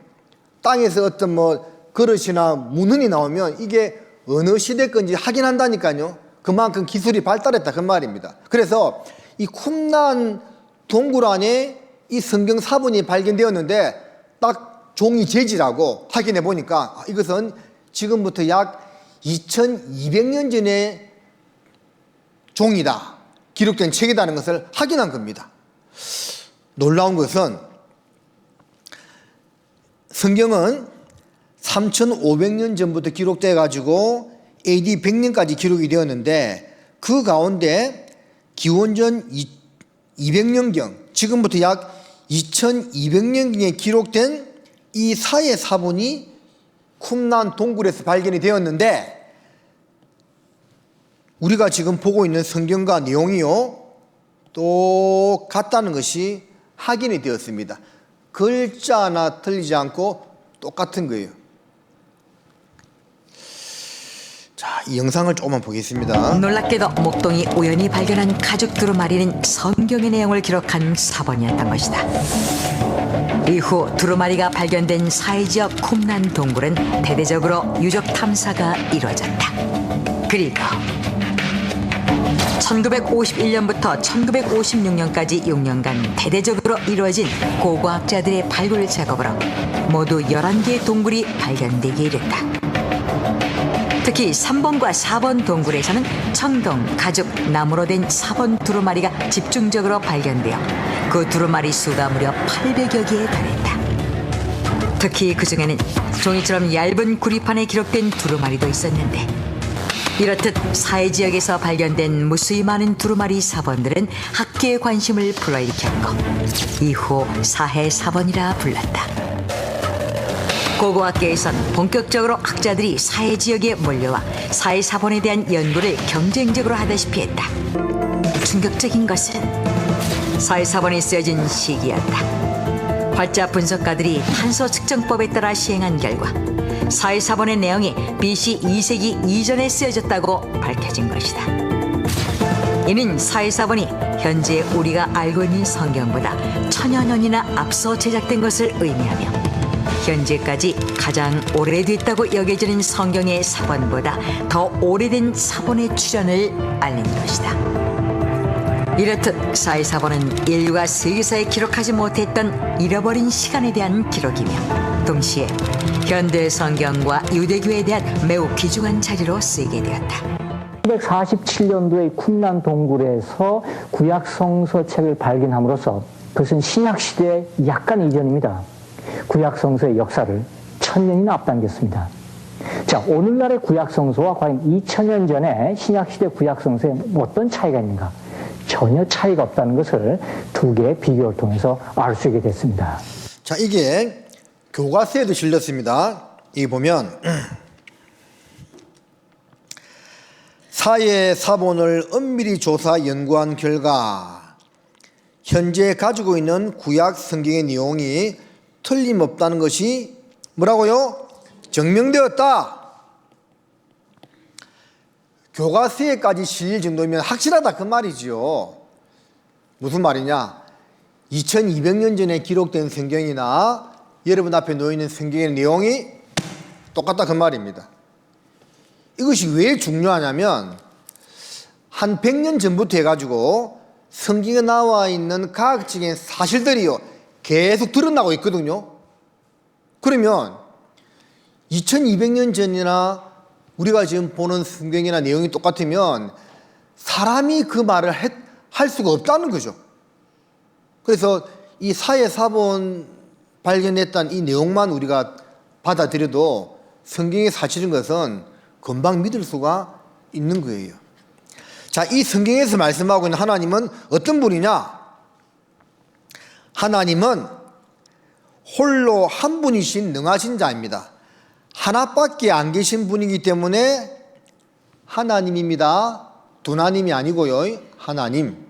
땅에서 어떤 뭐 그릇이나 문헌이 나오면 이게 어느 시대 건지 확인한다니까요. 그만큼 기술이 발달했다 그 말입니다. 그래서 이 쿰란 동굴 안에 이 성경 사본이 발견되었는데 딱 종이 재질하고 확인해 보니까 이것은 지금부터 약 2200년 전의 종이다, 기록된 책이라는 것을 확인한 겁니다. 놀라운 것은 성경은 3500년 전부터 기록돼 가지고 AD 100년까지 기록이 되었는데 그 가운데 기원전 200년경, 지금부터 약 2200년경에 기록된 이 사회 사본이 쿰란 동굴에서 발견이 되었는데 우리가 지금 보고 있는 성경과 내용이요 똑같다는 것이 확인이 되었습니다. 글자 하나 틀리지 않고 똑같은 거예요. 자, 이 영상을 조금만 보겠습니다. 놀랍게도 목동이 우연히 발견한 가죽 두루마리는 성경의 내용을 기록한 사본이었던 것이다. 이후 두루마리가 발견된 사회지역 쿰란 동굴은 대대적으로 유적 탐사가 이루어졌다. 그리고 1951년부터 1956년까지 6년간 대대적으로 이루어진 고고학자들의 발굴 작업으로 모두 11개의 동굴이 발견되게 됐다. 특히 3번과 4번 동굴에서는 청동, 가죽, 나무로 된 4번 두루마리가 집중적으로 발견되어 그 두루마리 수가 무려 800여 개에 달했다. 특히 그 중에는 종이처럼 얇은 구리판에 기록된 두루마리도 있었는데 이렇듯 사해 지역에서 발견된 무수히 많은 두루마리 사본들은 학계의 관심을 불러일으켰고 이후 사해 사본이라 불렀다. 고고학계에선 본격적으로 학자들이 사해 지역에 몰려와 사해 사본에 대한 연구를 경쟁적으로 하다시피 했다. 충격적인 것은 사해 사본이 쓰여진 시기였다. 활자 분석가들이 탄소 측정법에 따라 시행한 결과 사해 사본의 내용이 BC 2세기 이전에 쓰여졌다고 밝혀진 것이다. 이는 사해 사본이 현재 우리가 알고 있는 성경보다 1000여 년이나 앞서 제작된 것을 의미하며 현재까지 가장 오래됐다고 여겨지는 성경의 사본보다 더 오래된 사본의 출현을 알린 것이다. 이렇듯 사해 사본은 인류가 세계사에 기록하지 못했던 잃어버린 시간에 대한 기록이며 동시에 현대 성경과 유대교에 대한 매우 귀중한 자료로 쓰이게 되었다. 1947년도에 쿰란 동굴에서 구약 성서책을 발견함으로써 그것은 신약 시대의 약간 이전입니다. 구약 성서의 역사를 1000년이나 앞당겼습니다. 자, 오늘날의 구약 성서와 과연 2000년 전에 신약 시대 구약 성서에 어떤 차이가 있는가? 전혀 차이가 없다는 것을 두 개의 비교를 통해서 알 수 있게 됐습니다. 자, 이게 교과서에도 실렸습니다. 이 보면 사해 사본을 엄밀히 조사 연구한 결과 현재 가지고 있는 구약 성경의 내용이 틀림없다는 것이 뭐라고요? 증명되었다. 교과서에까지 실릴 정도면 확실하다 그 말이지요. 무슨 말이냐? 2200년 전에 기록된 성경이나 여러분 앞에 놓여있는 성경의 내용이 똑같다 그 말입니다. 이것이 왜 중요하냐면 한 100년 전부터 해가지고 성경에 나와 있는 과학적인 사실들이요 계속 드러나고 있거든요. 그러면 2200년 전이나 우리가 지금 보는 성경이나 내용이 똑같으면 사람이 그 말을 할 수가 없다는 거죠. 그래서 이 사회 사본 발견했던 이 내용만 우리가 받아들여도 성경의 사실인 것은 금방 믿을 수가 있는 거예요. 자, 이 성경에서 말씀하고 있는 하나님은 어떤 분이냐? 하나님은 홀로 한 분이신 능하신 자입니다. 하나밖에 안 계신 분이기 때문에 하나님입니다. 두나님이 아니고요. 하나님.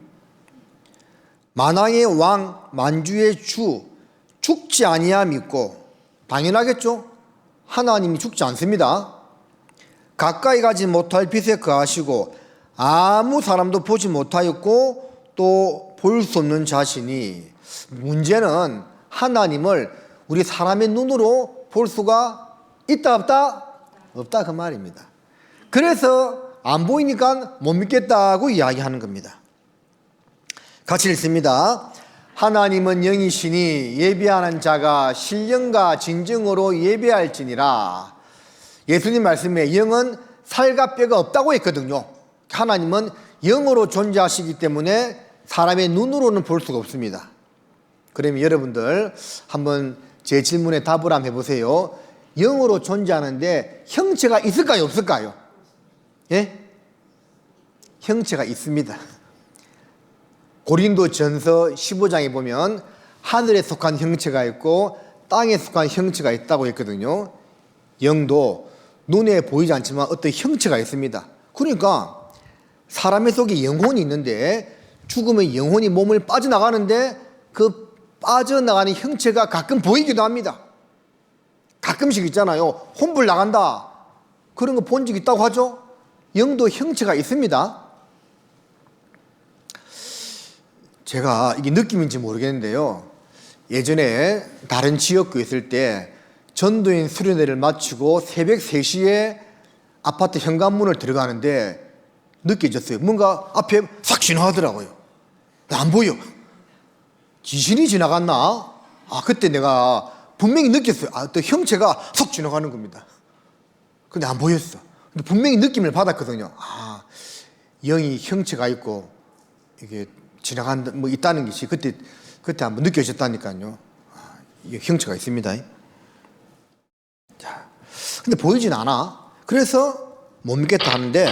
만왕의 왕, 만주의 주, 죽지 아니함 있고, 당연하겠죠? 하나님이 죽지 않습니다. 가까이 가지 못할 빛에 거하시고 아무 사람도 보지 못하였고 또 볼 수 없는 자신이, 문제는 하나님을 우리 사람의 눈으로 볼 수가 있다 없다? 없다 그 말입니다. 그래서 안 보이니까 못 믿겠다고 이야기하는 겁니다. 같이 읽습니다. 하나님은 영이시니 예배하는 자가 신령과 진정으로 예배할지니라. 예수님 말씀에 영은 살과 뼈가 없다고 했거든요. 하나님은 영으로 존재하시기 때문에 사람의 눈으로는 볼 수가 없습니다. 그러면 여러분들 한번 제 질문에 답을 한번 해보세요. 영으로 존재하는데 형체가 있을까요, 없을까요? 예? 형체가 있습니다. 고린도전서 15장에 보면 하늘에 속한 형체가 있고 땅에 속한 형체가 있다고 했거든요. 영도 눈에 보이지 않지만 어떤 형체가 있습니다. 그러니까 사람의 속에 영혼이 있는데 죽으면 영혼이 몸을 빠져나가는데 그 빠져나가는 형체가 가끔 보이기도 합니다. 가끔씩 있잖아요. 혼불 나간다. 그런 거 본 적 있다고 하죠. 영도 형체가 있습니다. 제가 이게 느낌인지 모르겠는데요. 예전에 다른 지역구에 있을 때 전도인 수련회를 마치고 새벽 3시에 아파트 현관문을 들어가는데 느껴졌어요. 뭔가 앞에 싹 지나가더라고요. 안 보여. 귀신이 지나갔나? 아, 그때 내가 분명히 느꼈어요. 아, 또 형체가 쏙 지나가는 겁니다. 근데 안 보였어. 근데 분명히 느낌을 받았거든요. 아, 영이 형체가 있고 이게 지나간다, 뭐 있다는 것이 그때 한번 느껴졌다니까요. 아, 이게 형체가 있습니다. 자, 근데 보이진 않아. 그래서 못 믿겠다 하는데,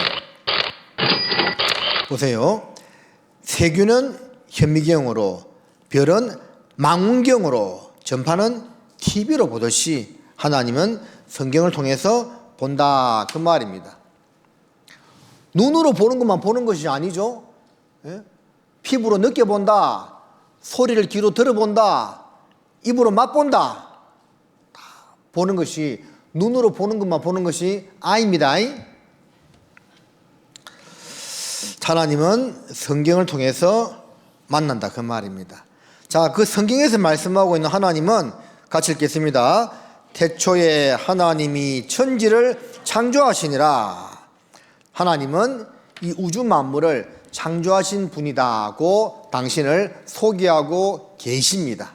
보세요. 세균은 현미경으로, 별은 망원경으로, 전파는 TV로 보듯이 하나님은 성경을 통해서 본다 그 말입니다. 눈으로 보는 것만 보는 것이 아니죠. 예? 피부로 느껴본다, 소리를 귀로 들어본다, 입으로 맛본다. 보는 것이, 눈으로 보는 것만 보는 것이 아닙니다. 하나님은 성경을 통해서 만난다 그 말입니다. 자, 그 성경에서 말씀하고 있는 하나님은 같이 읽겠습니다. 태초에 하나님이 천지를 창조하시니라. 하나님은 이 우주 만물을 창조하신 분이다고 당신을 소개하고 계십니다.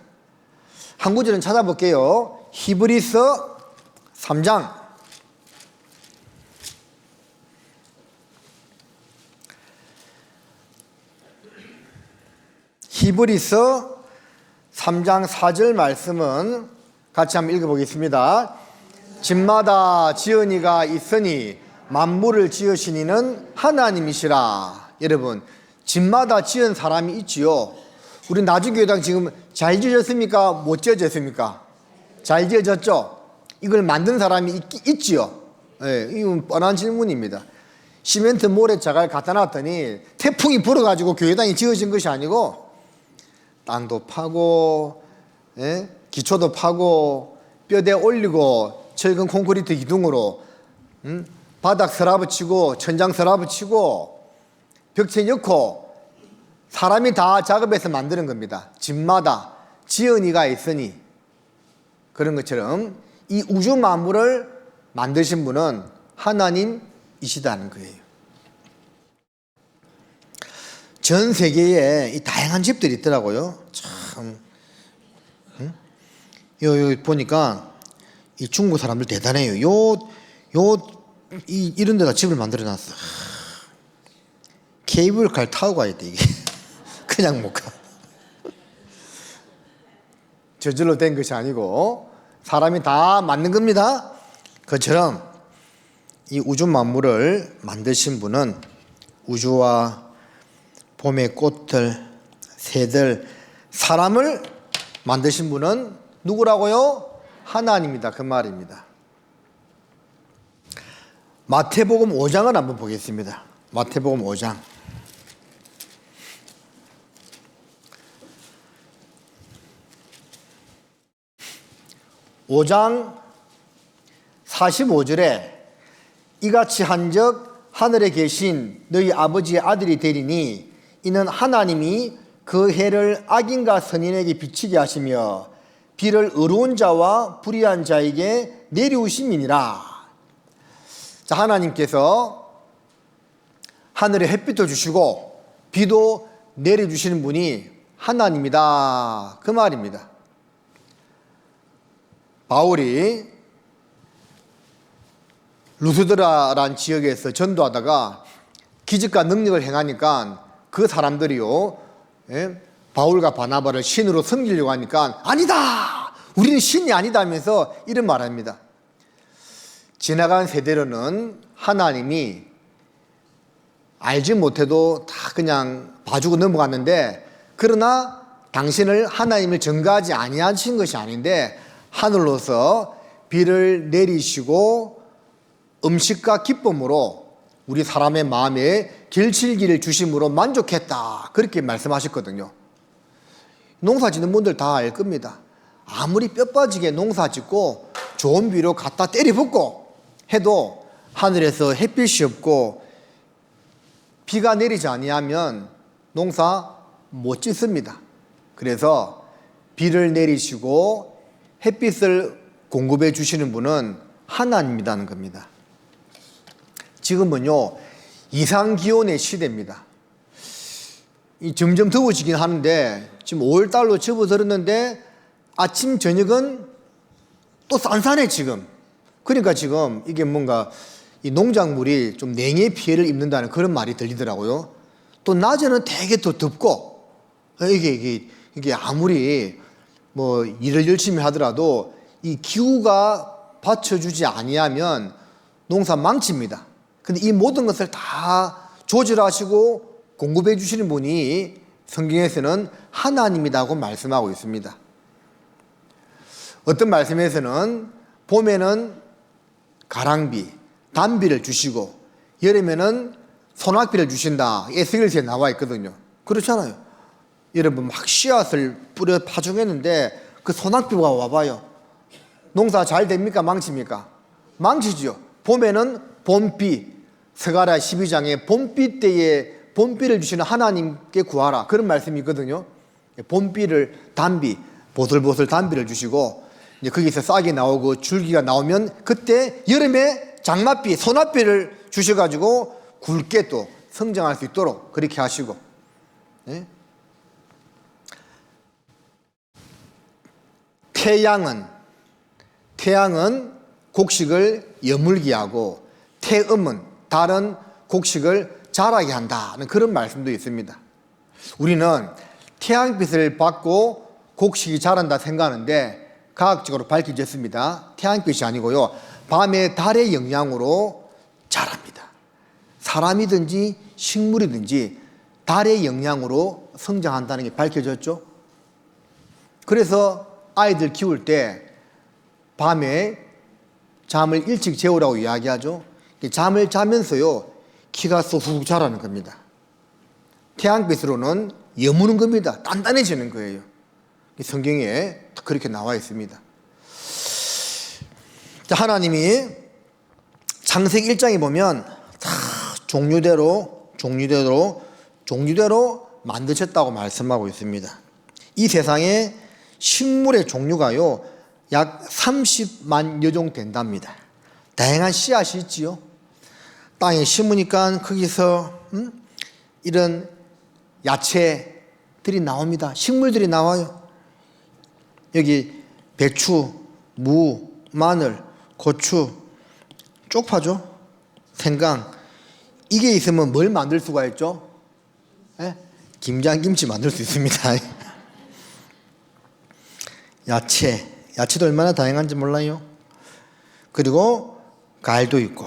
한 구절은 찾아볼게요. 히브리서 3장 히브리서 3장 4절 말씀은 같이 한번 읽어보겠습니다. 집마다 지은이가 있으니 만물을 지으신 이는 하나님이시라. 여러분, 집마다 지은 사람이 있지요. 우리 나주교회당 지금 잘 지어졌습니까? 못 지어졌습니까? 잘 지어졌죠? 이걸 만든 사람이 있지요. 네, 이건 뻔한 질문입니다. 시멘트 모래자갈 갖다 놨더니 태풍이 불어가지고 교회당이 지어진 것이 아니고 땅도 파고, 예? 기초도 파고, 뼈대 올리고, 철근 콘크리트 기둥으로 바닥 서랍을 치고, 천장 서랍을 치고, 벽체 넣고, 사람이 다 작업해서 만드는 겁니다. 집마다 지은이가 있으니. 그런 것처럼 이 우주 만물을 만드신 분은 하나님이시다는 거예요. 전 세계에 이 다양한 집들이 있더라고요. 참, 여기 보니까 이 중국 사람들 대단해요. 이런 데다 집을 만들어 놨어. 케이블카를 타고 가야 돼, 이게. 그냥 못 가. 저절로 된 것이 아니고 사람이 다 만든 겁니다. 그처럼 이 우주 만물을 만드신 분은 우주와 봄의 꽃들, 새들, 사람을 만드신 분은 누구라고요? 하나님이다. 그 말입니다. 마태복음 5장을 한번 보겠습니다. 마태복음 5장. 5장 45절에 이같이 한즉 하늘에 계신 너희 아버지의 아들이 되리니 이는 하나님이 그 해를 악인과 선인에게 비치게 하시며 비를 의로운 자와 불의한 자에게 내리우심이니라. 자, 하나님께서 하늘에 햇빛도 주시고 비도 내려주시는 분이 하나님이다. 그 말입니다. 바울이 루스드라란 지역에서 전도하다가 기적과 능력을 행하니까 그 사람들이요, 바울과 바나바를 신으로 섬기려고 하니까 아니다! 우리는 신이 아니다 하면서 이런 말합니다. 지나간 세대로는 하나님이 알지 못해도 다 그냥 봐주고 넘어갔는데, 그러나 당신을 하나님을 전가하지 아니하신 것이 아닌데 하늘로서 비를 내리시고 음식과 기쁨으로 우리 사람의 마음에 길칠기를 주심으로 만족했다. 그렇게 말씀하셨거든요. 농사 짓는 분들 다 알 겁니다. 아무리 뼈 빠지게 농사 짓고 좋은 비로 갖다 때려붓고 해도 하늘에서 햇빛이 없고 비가 내리지 아니하면 농사 못 짓습니다. 그래서 비를 내리시고 햇빛을 공급해 주시는 분은 하나님이라는 겁니다. 지금은요, 이상기온의 시대입니다. 점점 더워지긴 하는데 지금 5월달로 접어들었는데 아침 저녁은 또 싼싸네 지금. 그러니까 지금 이게 뭔가 이 농작물이 좀 냉해 피해를 입는다는 그런 말이 들리더라고요. 또 낮에는 되게 더 덥고, 이게 아무리 뭐 일을 열심히 하더라도 이 기후가 받쳐주지 아니하면 농사 망칩니다. 근데 이 모든 것을 다 조절하시고 공급해 주시는 분이 성경에서는 하나님이라고 말씀하고 있습니다. 어떤 말씀에서는 봄에는 가랑비, 단비를 주시고 여름에는 소낙비를 주신다. 에스겔서에 나와 있거든요. 그렇잖아요. 여러분 막 씨앗을 뿌려 파종했는데 그 소낙비가 와봐요. 농사 잘 됩니까? 망칩니까? 망치죠. 봄에는 봄비, 스가랴 12장에 봄비 때에 봄비를 주시는 하나님께 구하라. 그런 말씀이 있거든요. 봄비를 단비, 보슬보슬 단비를 주시고 이제 거기서 싹이 나오고 줄기가 나오면 그때 여름에 장맛비, 소낙비를 주셔가지고 굵게 또 성장할 수 있도록 그렇게 하시고, 네? 태양은 곡식을 여물게 하고 태음은 다른 곡식을 자라게 한다는 그런 말씀도 있습니다. 우리는 태양빛을 받고 곡식이 자란다 생각하는데 과학적으로 밝혀졌습니다. 태양빛이 아니고요, 밤에 달의 영향으로 자랍니다. 사람이든지 식물이든지 달의 영향으로 성장한다는 게 밝혀졌죠. 그래서 아이들 키울 때 밤에 잠을 일찍 재우라고 이야기하죠. 잠을 자면서요, 키가 쏙 자라는 겁니다. 태양빛으로는 여무는 겁니다. 단단해지는 거예요. 성경에 그렇게 나와 있습니다. 하나님이 창세기 1장에 보면 다 종류대로 만드셨다고 말씀하고 있습니다. 이 세상에 식물의 종류가요 약 30만 여종 된답니다. 다양한 씨앗이 있지요. 땅에 심으니까 거기서 이런 야채들이 나옵니다. 식물들이 나와요. 여기 배추, 무, 마늘, 고추, 쪽파죠, 생강. 이게 있으면 뭘 만들 수가 있죠? 김장김치 만들 수 있습니다. 야채도 얼마나 다양한지 몰라요. 그리고 과일도 있고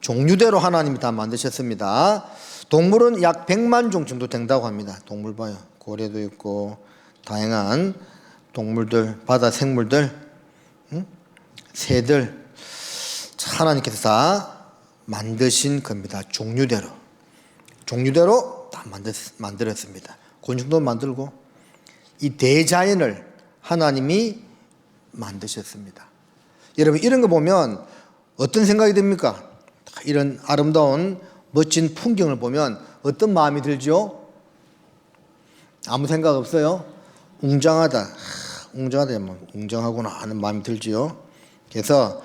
종류대로 하나님이 다 만드셨습니다. 동물은 약 100만 종 정도 된다고 합니다. 동물 봐요. 고래도 있고 다양한 동물들, 바다 생물들, 새들, 하나님께서 다 만드신 겁니다. 종류대로 다 만들었습니다. 곤충도 만들고 이 대자연을 하나님이 만드셨습니다. 여러분, 이런 거 보면 어떤 생각이 듭니까? 이런 아름다운 멋진 풍경을 보면 어떤 마음이 들죠? 아무 생각 없어요? 웅장하다, 웅장하구나 하는 마음이 들지요. 그래서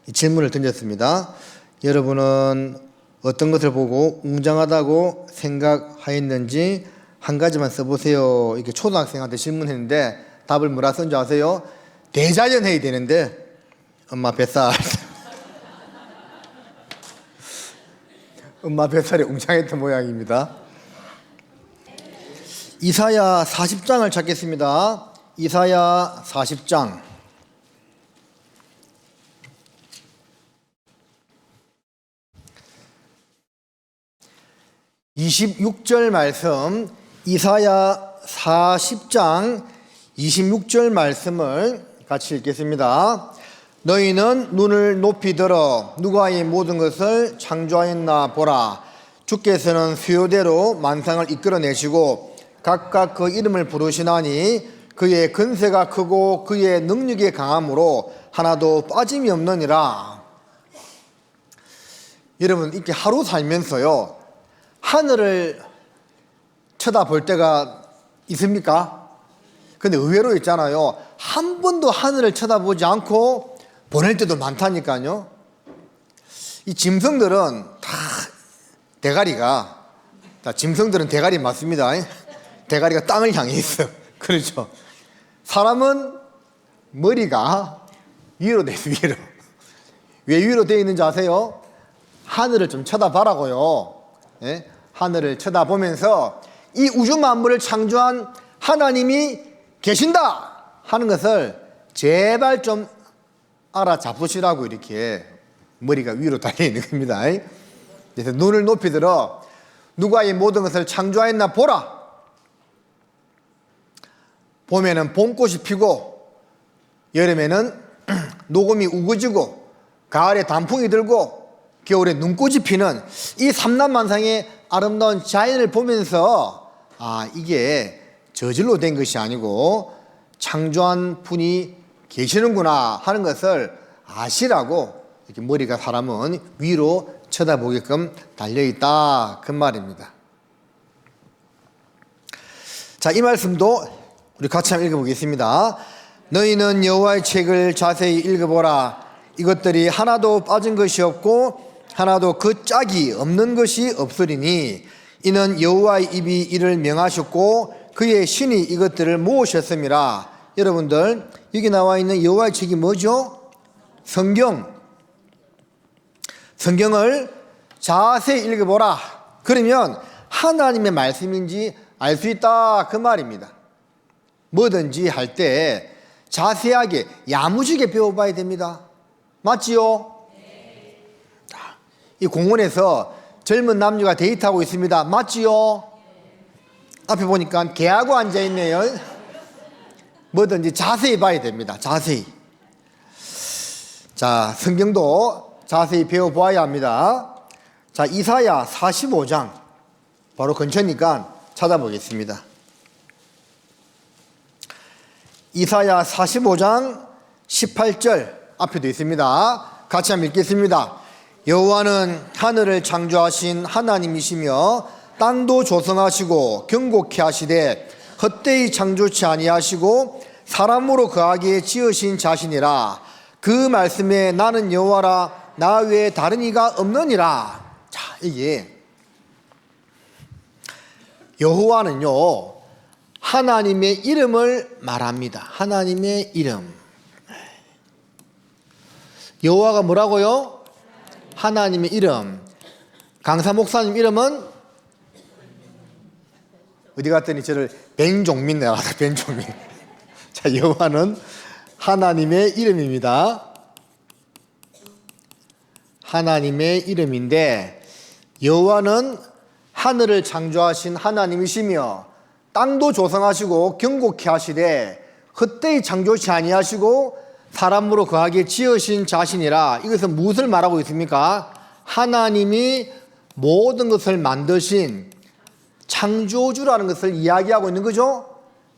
이 질문을 던졌습니다. 여러분은 어떤 것을 보고 웅장하다고 생각하였는지 한 가지만 써보세요. 이렇게 초등학생한테 질문했는데 답을 뭐라 쓴지 아세요? 대자연 해야 되는데 엄마 뱃살 엄마 뱃살이 웅장했던 모양입니다. 이사야 40장을 찾겠습니다. 이사야 40장 26절 말씀, 이사야 40장 26절 말씀을 같이 읽겠습니다. 너희는 눈을 높이 들어 누가 이 모든 것을 창조하였나 보라. 주께서는 수요대로 만상을 이끌어내시고 각각 그 이름을 부르시나니 그의 근세가 크고 그의 능력이 강함으로 하나도 빠짐이 없느니라. 여러분, 이렇게 하루 살면서요, 하늘을 쳐다볼 때가 있습니까? 근데 의외로 있잖아요. 한 번도 하늘을 쳐다보지 않고 보낼 때도 많다니까요. 이 짐승들은 다 대가리가, 짐승들은 대가리 맞습니다. 대가리가 땅을 향해 있어요. 그렇죠. 사람은 머리가 위로 돼, 위로. 왜 위로 되어 있는지 아세요? 하늘을 좀 쳐다봐라고요. 예? 하늘을 쳐다보면서 이 우주 만물을 창조한 하나님이 계신다 하는 것을 제발 좀 알아잡으시라고 이렇게 머리가 위로 달려 있는 겁니다. 그래서 눈을 높이 들어 누가 이 모든 것을 창조하였나 보라. 봄에는 봄꽃이 피고 여름에는 녹음이 우거지고 가을에 단풍이 들고 겨울에 눈꽃이 피는 이 삼란만상의 아름다운 자연을 보면서 이게 저질로 된 것이 아니고 창조한 분이 계시는구나 하는 것을 아시라고 이렇게 머리가 사람은 위로 쳐다보게끔 달려있다 그 말입니다. 자, 이 말씀도 우리 같이 한번 읽어보겠습니다. 너희는 여호와의 책을 자세히 읽어보라. 이것들이 하나도 빠진 것이 없고 하나도 그 짝이 없는 것이 없으리니 이는 여호와의 입이 이를 명하셨고 그의 신이 이것들을 모으셨음이라. 여러분들, 여기 나와 있는 여호와의 책이 뭐죠? 성경을 자세히 읽어보라. 그러면 하나님의 말씀인지 알 수 있다 그 말입니다. 뭐든지 할 때 자세하게 야무지게 배워봐야 됩니다. 맞지요? 이 공원에서 젊은 남녀가 데이트하고 있습니다. 맞지요? 앞에 보니까 개하고 앉아있네요. 뭐든지 자세히 봐야 됩니다. 자세히. 자, 성경도 자세히 배워보아야 합니다. 자, 이사야 45장 바로 근처니까 찾아보겠습니다. 이사야 45장 18절 앞에도 있습니다. 같이 한번 읽겠습니다. 여호와는 하늘을 창조하신 하나님이시며 땅도 조성하시고 경고케 하시되 헛되이 창조치 아니하시고 사람으로 거하기에 지으신 자신이라. 그 말씀에 나는 여호와라 나 외에 다른 이가 없느니라. 자, 이게 여호와는요 하나님의 이름을 말합니다. 하나님의 이름. 여호와가 뭐라고요? 하나님의 이름. 강사 목사님 이름은 어디 갔더니 저를 벤종민 내가 벤종민. 자, 여호와는 하나님의 이름입니다. 하나님의 이름인데 여호와는 하늘을 창조하신 하나님이시며 땅도 조성하시고 경고케 하시되 헛되이 창조치 아니하시고 사람으로 거하게 지으신 자신이라. 이것은 무엇을 말하고 있습니까? 하나님이 모든 것을 만드신 창조주라는 것을 이야기하고 있는 거죠.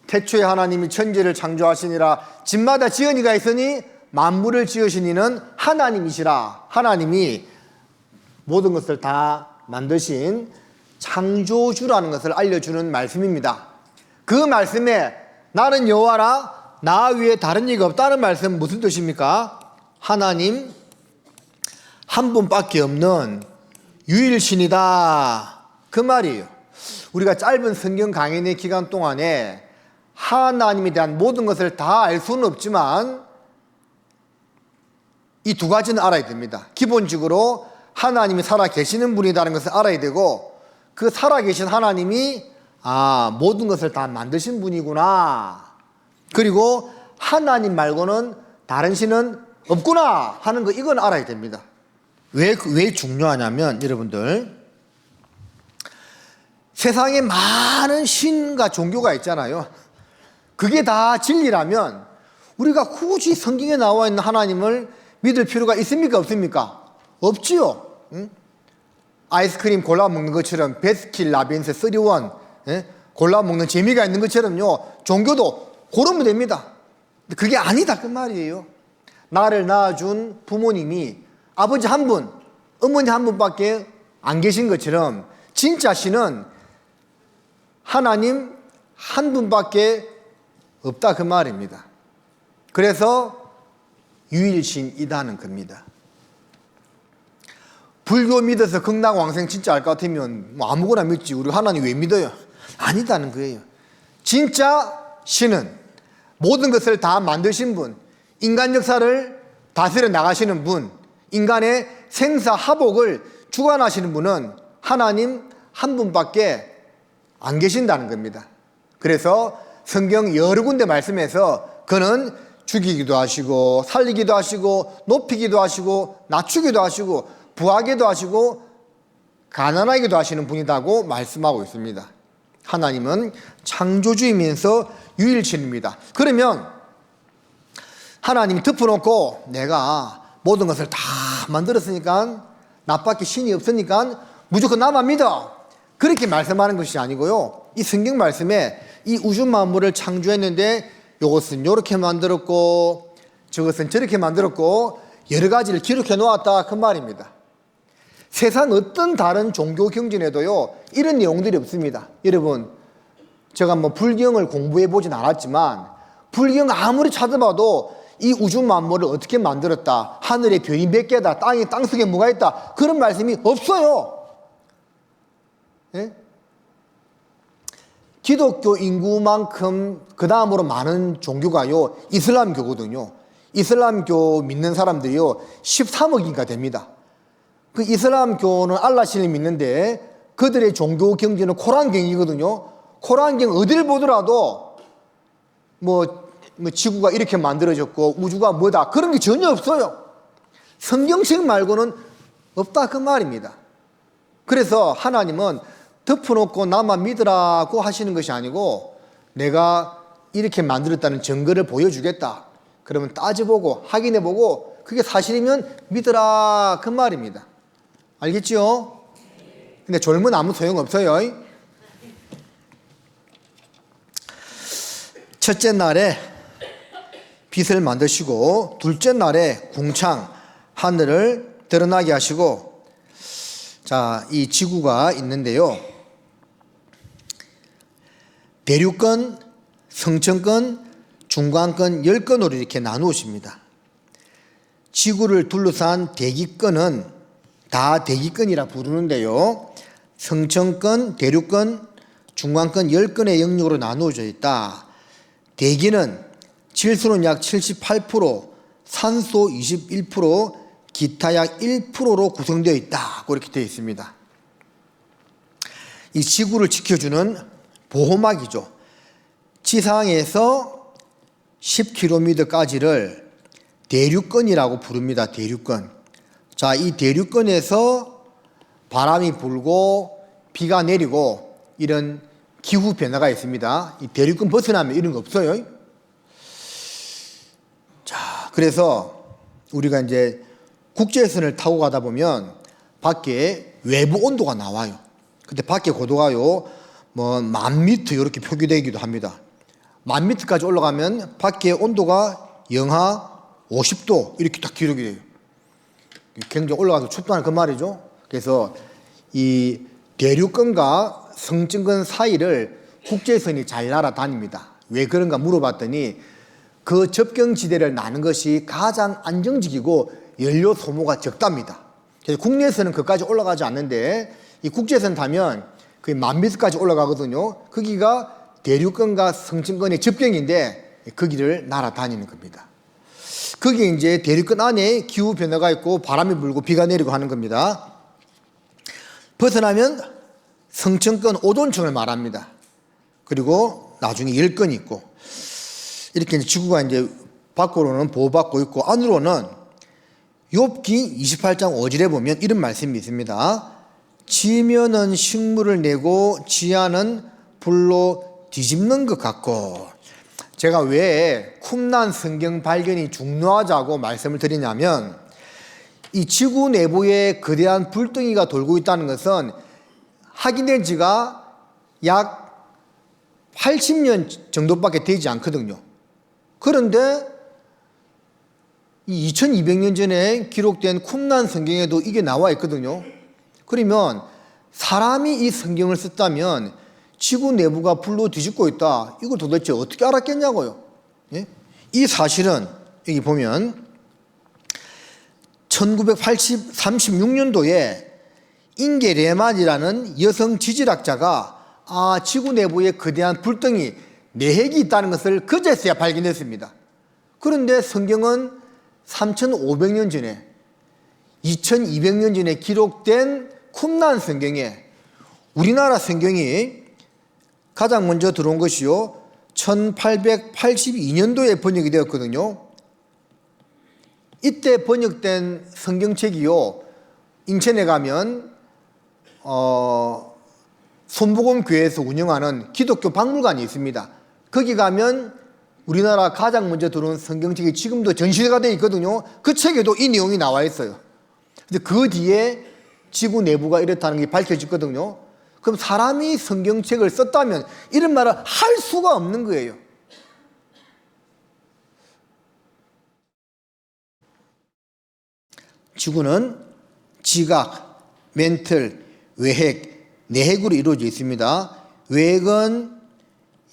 태초에 하나님이 천지를 창조하시니라. 집마다 지은 이가 있으니 만물을 지으신 이는 하나님이시라. 하나님이 모든 것을 다 만드신 창조주라는 것을 알려주는 말씀입니다. 그 말씀에 나는 여호와라 나 위에 다른 이가 없다는 말씀은 무슨 뜻입니까? 하나님 한 분밖에 없는 유일신이다, 그 말이에요. 우리가 짧은 성경 강연의 기간 동안에 하나님에 대한 모든 것을 다 알 수는 없지만 이 두 가지는 알아야 됩니다. 기본적으로 하나님이 살아계시는 분이라는 것을 알아야 되고, 그 살아계신 하나님이 모든 것을 다 만드신 분이구나, 그리고 하나님 말고는 다른 신은 없구나 하는 거, 이건 알아야 됩니다. 왜 중요하냐면, 여러분들, 세상에 많은 신과 종교가 있잖아요. 그게 다 진리라면 우리가 굳이 성경에 나와 있는 하나님을 믿을 필요가 있습니까? 없습니까? 없지요. 응? 아이스크림 골라 먹는 것처럼 베스킨 라빈스 31 골라 먹는 재미가 있는 것처럼요, 종교도 고르면 됩니다. 근데 그게 아니다, 그 말이에요. 나를 낳아준 부모님이 아버지 한 분, 어머니 한 분밖에 안 계신 것처럼 진짜 신은 하나님 한 분밖에 없다, 그 말입니다. 그래서 유일신이다는 겁니다. 불교 믿어서 극락왕생 진짜 알 것 같으면 뭐 아무거나 믿지, 우리 하나님 왜 믿어요? 아니다는 거예요. 진짜 신은 모든 것을 다 만드신 분, 인간 역사를 다스려 나가시는 분, 인간의 생사하복을 주관하시는 분은 하나님 한 분밖에 안 계신다는 겁니다. 그래서 성경 여러 군데 말씀에서 그는 죽이기도 하시고 살리기도 하시고 높이기도 하시고 낮추기도 하시고 부하기도 하시고 가난하기도 하시는 분이라고 말씀하고 있습니다. 하나님은 창조주이면서 유일신입니다. 그러면 하나님이 덮어놓고 내가 모든 것을 다 만들었으니까 나밖에 신이 없으니까 무조건 나만 믿어, 그렇게 말씀하는 것이 아니고요, 이 성경 말씀에 이 우주 만물을 창조했는데 이것은 이렇게 만들었고 저것은 저렇게 만들었고 여러 가지를 기록해 놓았다, 그 말입니다. 세상 어떤 다른 종교 경전에도요 이런 내용들이 없습니다. 여러분, 제가 뭐 불경을 공부해 보진 않았지만 불경 아무리 찾아봐도 이 우주 만물을 어떻게 만들었다, 하늘에 별이 몇 개다, 땅속에 뭐가 있다, 그런 말씀이 없어요. 예? 기독교 인구만큼 그 다음으로 많은 종교가요 이슬람교거든요. 이슬람교 믿는 사람들이요 13억인가 됩니다. 그 이슬람교는 알라신을 믿는데 그들의 종교 경전은 코란경이거든요. 코란경 어디를 보더라도 뭐 지구가 이렇게 만들어졌고 우주가 뭐다, 그런 게 전혀 없어요. 성경책 말고는 없다, 그 말입니다. 그래서 하나님은 덮어놓고 나만 믿으라고 하시는 것이 아니고 내가 이렇게 만들었다는 증거를 보여주겠다, 그러면 따져보고 확인해보고 그게 사실이면 믿으라, 그 말입니다. 알겠죠? 근데 졸면 아무 소용없어요. 첫째 날에 빛을 만드시고 둘째 날에 궁창 하늘을 드러나게 하시고, 자, 이 지구가 있는데요, 대륙권, 성층권, 중간권 10권으로 이렇게 나누십니다. 지구를 둘러싼 대기권은 다 대기권이라 부르는데요, 성층권, 대륙권, 중간권 10권의 영역으로 나누어져 있다. 대기는 질소는 약 78%, 산소 21%, 기타 약 1%로 구성되어 있다, 그렇게 되어 있습니다. 이 지구를 지켜주는 보호막이죠. 지상에서 10km까지를 대륙권이라고 부릅니다. 대륙권. 자, 이 대륙권에서 바람이 불고 비가 내리고 이런 기후 변화가 있습니다. 이 대륙권 벗어나면 이런 거 없어요. 자, 그래서 우리가 이제 국제선을 타고 가다 보면 밖에 외부 온도가 나와요. 근데 밖에 고도가요, 뭐 10,000m 이렇게 표기되기도 합니다. 10,000m까지 올라가면 밖에 온도가 영하 50도 이렇게 딱 기록이 돼요. 굉장히 올라가서 춥다는 그 말이죠. 그래서 이 대륙권과 성층권 사이를 국제선이 잘 날아다닙니다. 왜 그런가 물어봤더니 그 접경지대를 나는 것이 가장 안정적이고 연료 소모가 적답니다. 그래서 국내에서는 그까지 올라가지 않는데 이 국제선 타면 거의 10,000m까지 올라가거든요. 거기가 대륙권과 성층권의 접경인데 거기를 날아다니는 겁니다. 거기에 이제 대륙권 안에 기후 변화가 있고 바람이 불고 비가 내리고 하는 겁니다. 벗어나면 성층권 오존층을 말합니다. 그리고 나중에 열권이 있고 이렇게 이제 지구가 이제 밖으로는 보호받고 있고 안으로는 욥기 28장 5절에 보면 이런 말씀이 있습니다. 지면은 식물을 내고 지하는 불로 뒤집는 것 같고. 제가 왜 쿰란 성경 발견이 중요하자고 말씀을 드리냐면 이 지구 내부에 거대한 불덩이가 돌고 있다는 것은 확인된 지가 약 80년 정도밖에 되지 않거든요. 그런데 이 2200년 전에 기록된 쿰란 성경에도 이게 나와 있거든요. 그러면 사람이 이 성경을 썼다면 지구 내부가 불로 뒤집고 있다. 이걸 도대체 어떻게 알았겠냐고요. 예? 이 사실은 여기 보면 1936년도에 잉게 레만이라는 여성 지질학자가 지구 내부에 거대한 불덩이 내핵이 있다는 것을 그제서야 발견했습니다. 그런데 성경은 3500년 전에 2200년 전에 기록된 쿰란 성경에 우리나라 성경이 가장 먼저 들어온 것이요 1882년도에 번역이 되었거든요. 이때 번역된 성경책이요 인천에 가면 손복음교회에서 운영하는 기독교 박물관이 있습니다. 거기 가면 우리나라 가장 먼저 들어온 성경책이 지금도 전시가 되어 있거든요. 그 책에도 이 내용이 나와 있어요. 근데 그 뒤에 지구 내부가 이렇다는 게 밝혀졌거든요. 그럼 사람이 성경책을 썼다면 이런 말을 할 수가 없는 거예요. 지구는 지각, 멘틀, 외핵, 내핵으로 이루어져 있습니다. 외핵은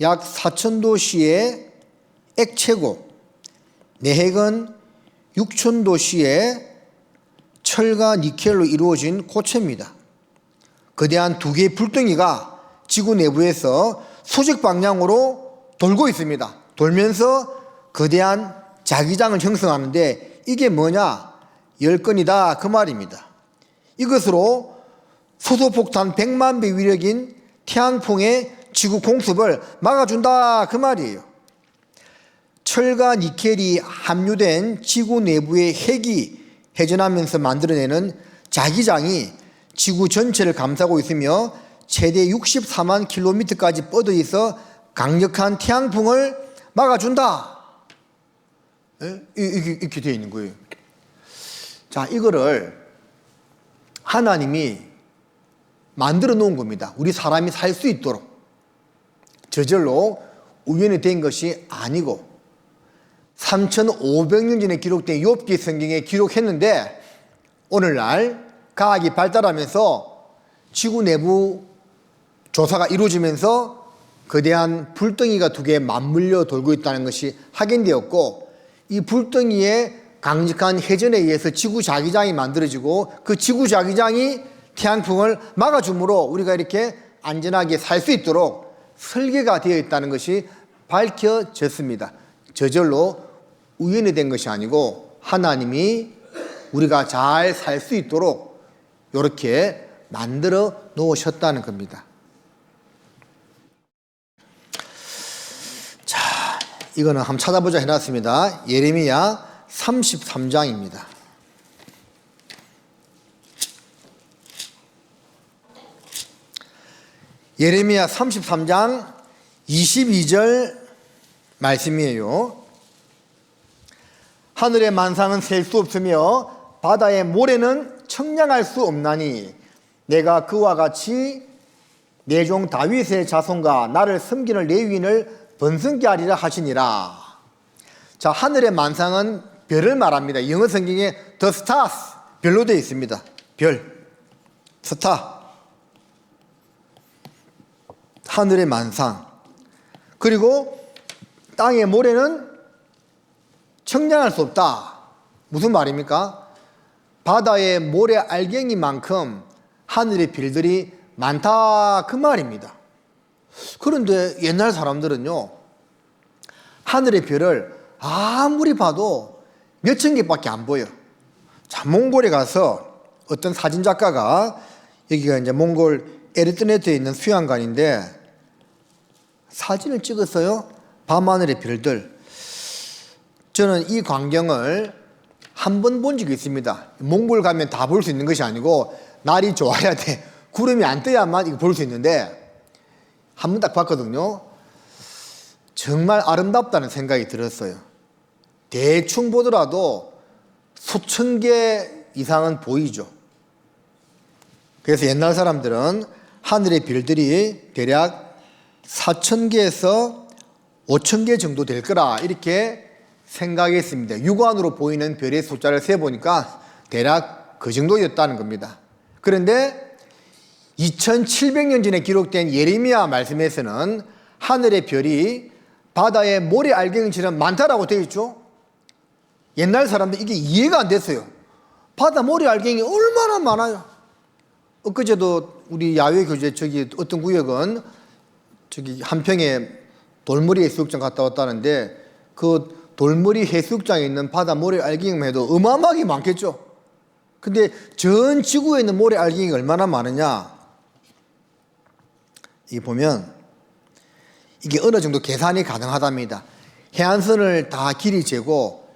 약 4,000도씨의 액체고 내핵은 6,000도씨의 철과 니켈로 이루어진 고체입니다. 거대한 두 개의 불덩이가 지구 내부에서 수직 방향으로 돌고 있습니다. 돌면서 거대한 자기장을 형성하는데 이게 뭐냐? 열권이다 그 말입니다. 이것으로 소소폭탄 100만 배 위력인 태양풍의 지구 공습을 막아준다 그 말이에요. 철과 니켈이 함유된 지구 내부의 핵이 회전하면서 만들어내는 자기장이 지구 전체를 감싸고 있으며 최대 64만 킬로미터까지 뻗어 있어 강력한 태양풍을 막아준다. 이렇게 되어 있는 거예요. 자, 이거를 하나님이 만들어 놓은 겁니다. 우리 사람이 살 수 있도록. 저절로 우연히 된 것이 아니고 3,500년 전에 기록된 욥기 성경에 기록했는데 오늘날 과학이 발달하면서 지구 내부 조사가 이루어지면서 거대한 불덩이가 두 개 맞물려 돌고 있다는 것이 확인되었고 이 불덩이의 강력한 회전에 의해서 지구 자기장이 만들어지고 그 지구 자기장이 태양풍을 막아주므로 우리가 이렇게 안전하게 살 수 있도록 설계가 되어 있다는 것이 밝혀졌습니다. 저절로 우연히 된 것이 아니고 하나님이 우리가 잘 살 수 있도록 이렇게 만들어 놓으셨다는 겁니다. 자, 이거는 한번 찾아보자 해놨습니다. 예레미야 33장입니다. 예레미야 33장 22절 말씀이에요. 하늘의 만상은 셀 수 없으며 바다의 모래는 청량할 수 없나니 내가 그와 같이 내 종 다윗의 자손과 나를 섬기는 레위인을 번성케 하리라 하시니라. 자, 하늘의 만상은 별을 말합니다. 영어 성경에 the stars 별로 되어 있습니다. 별, 스타. 하늘의 만상. 그리고 땅의 모래는 청량할 수 없다. 무슨 말입니까? 바다의 모래 알갱이만큼 하늘의 별들이 많다 그 말입니다. 그런데 옛날 사람들은요, 하늘의 별을 아무리 봐도 몇천 개밖에 안 보여. 자, 몽골에 가서 어떤 사진작가가, 여기가 이제 몽골 에르트네트에 있는 수양관인데 사진을 찍었어요. 밤하늘의 별들. 저는 이 광경을 한 번 본 적이 있습니다. 몽골 가면 다 볼 수 있는 것이 아니고 날이 좋아야 돼. 구름이 안 떠야만 이거 볼 수 있는데 한 번 딱 봤거든요. 정말 아름답다는 생각이 들었어요. 대충 보더라도 수천 개 이상은 보이죠. 그래서 옛날 사람들은 하늘의 별들이 대략 4,000개에서 5,000개 정도 될 거라 이렇게 생각했습니다. 육안으로 보이는 별의 숫자를 세보니까 대략 그 정도였다는 겁니다. 그런데 2700년 전에 기록된 예레미야 말씀에서는 하늘의 별이 바다의 모래 알갱이처럼 많다라고 되어 있죠. 옛날 사람들 이게 이해가 안 됐어요. 바다 모래 알갱이 얼마나 많아요. 엊그제도 우리 야외 교재 저기 어떤 구역은 저기 한평에 돌머리 해수욕장 갔다 왔다는데 그 돌머리 해수욕장에 있는 바다 모래 알갱이만 해도 어마어마하게 많겠죠. 근데 전 지구에 있는 모래 알갱이가 얼마나 많으냐, 이 보면 이게 어느 정도 계산이 가능하답니다. 해안선을 다 길이 재고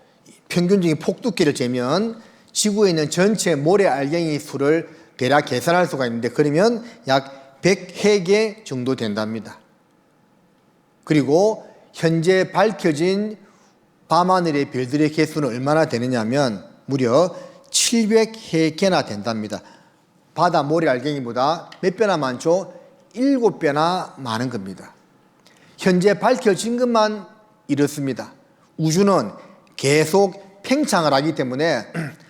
평균적인 폭두께를 재면 지구에 있는 전체 모래 알갱이 수를 대략 계산할 수가 있는데, 그러면 약 100해계 정도 된답니다. 그리고 현재 밝혀진 밤하늘의 별들의 개수는 얼마나 되느냐 하면 무려 700해계나 된답니다. 바다 모래 알갱이보다 몇 배나 많죠? 7배나 많은 겁니다. 현재 밝혀진 것만 이렇습니다. 우주는 계속 팽창을 하기 때문에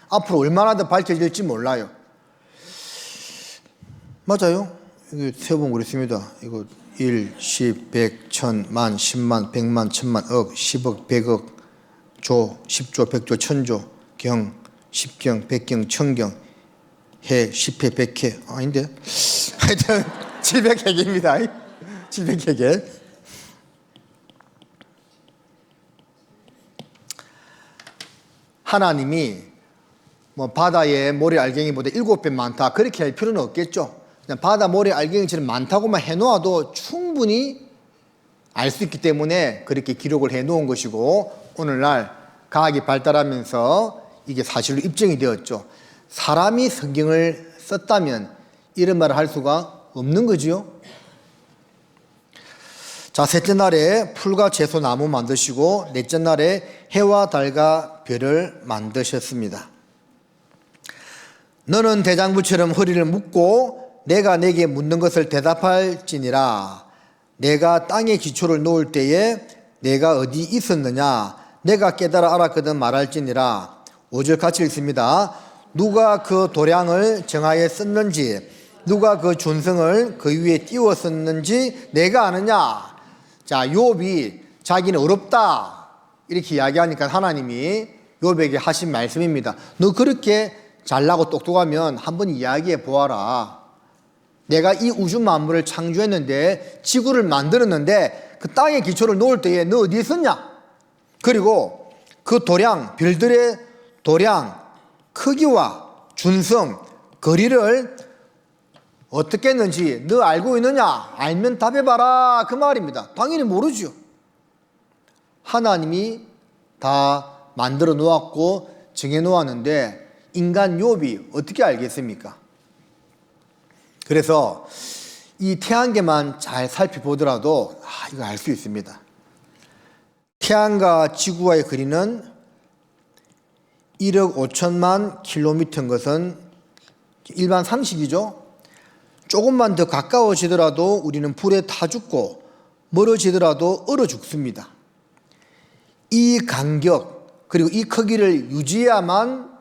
앞으로 얼마나 더 밝혀질지 몰라요. 맞아요. 이거 세어보면 그렇습니다. 이거 1, 10, 100, 1000, 만, 10만, 100만, 1000만, 억, 10억, 100억, 조, 10조, 100조, 1000조, 경, 10경, 100경, 1000경, 해, 10해, 100해. 아닌데? 하여튼 700해계입니다. 700해계. 하나님이 뭐 바다의 모래 알갱이보다 7배 많다 그렇게 할 필요는 없겠죠. 그냥 바다 모래 알갱이처럼 많다고만 해놓아도 충분히 알 수 있기 때문에 그렇게 기록을 해놓은 것이고, 오늘날 과학이 발달하면서 이게 사실로 입증이 되었죠. 사람이 성경을 썼다면 이런 말을 할 수가 없는 거지요. 자, 셋째 날에 풀과 채소 나무 만드시고 넷째 날에 해와 달과 별을 만드셨습니다. 너는 대장부처럼 허리를 묶고 내가 내게 묻는 것을 대답할지니라. 내가 땅에 기초를 놓을 때에 내가 어디 있었느냐, 내가 깨달아 알았거든 말할지니라. 5절 같이 읽습니다. 누가 그 도량을 정하여 썼는지, 누가 그 준성을 그 위에 띄웠었는지 내가 아느냐. 자, 욥이 자기는 어렵다 이렇게 이야기하니까 하나님이 욥에게 하신 말씀입니다. 너 그렇게 잘나고 똑똑하면 한번 이야기해 보아라. 내가 이 우주 만물을 창조했는데, 지구를 만들었는데 그 땅에 기초를 놓을 때에 너 어디 있었냐? 그리고 그 도량, 별들의 도량, 크기와 준성, 거리를 어떻게 했는지 너 알고 있느냐? 알면 답해봐라 그 말입니다. 당연히 모르죠. 하나님이 다 만들어 놓았고 정해 놓았는데 인간 욥이 어떻게 알겠습니까? 그래서 이 태양계만 잘 살펴보더라도 이거 알 수 있습니다. 태양과 지구와의 거리는 1억 5천만 킬로미터인 것은 일반 상식이죠. 조금만 더 가까워지더라도 우리는 불에 타 죽고 멀어지더라도 얼어 죽습니다. 이 간격 그리고 이 크기를 유지해야만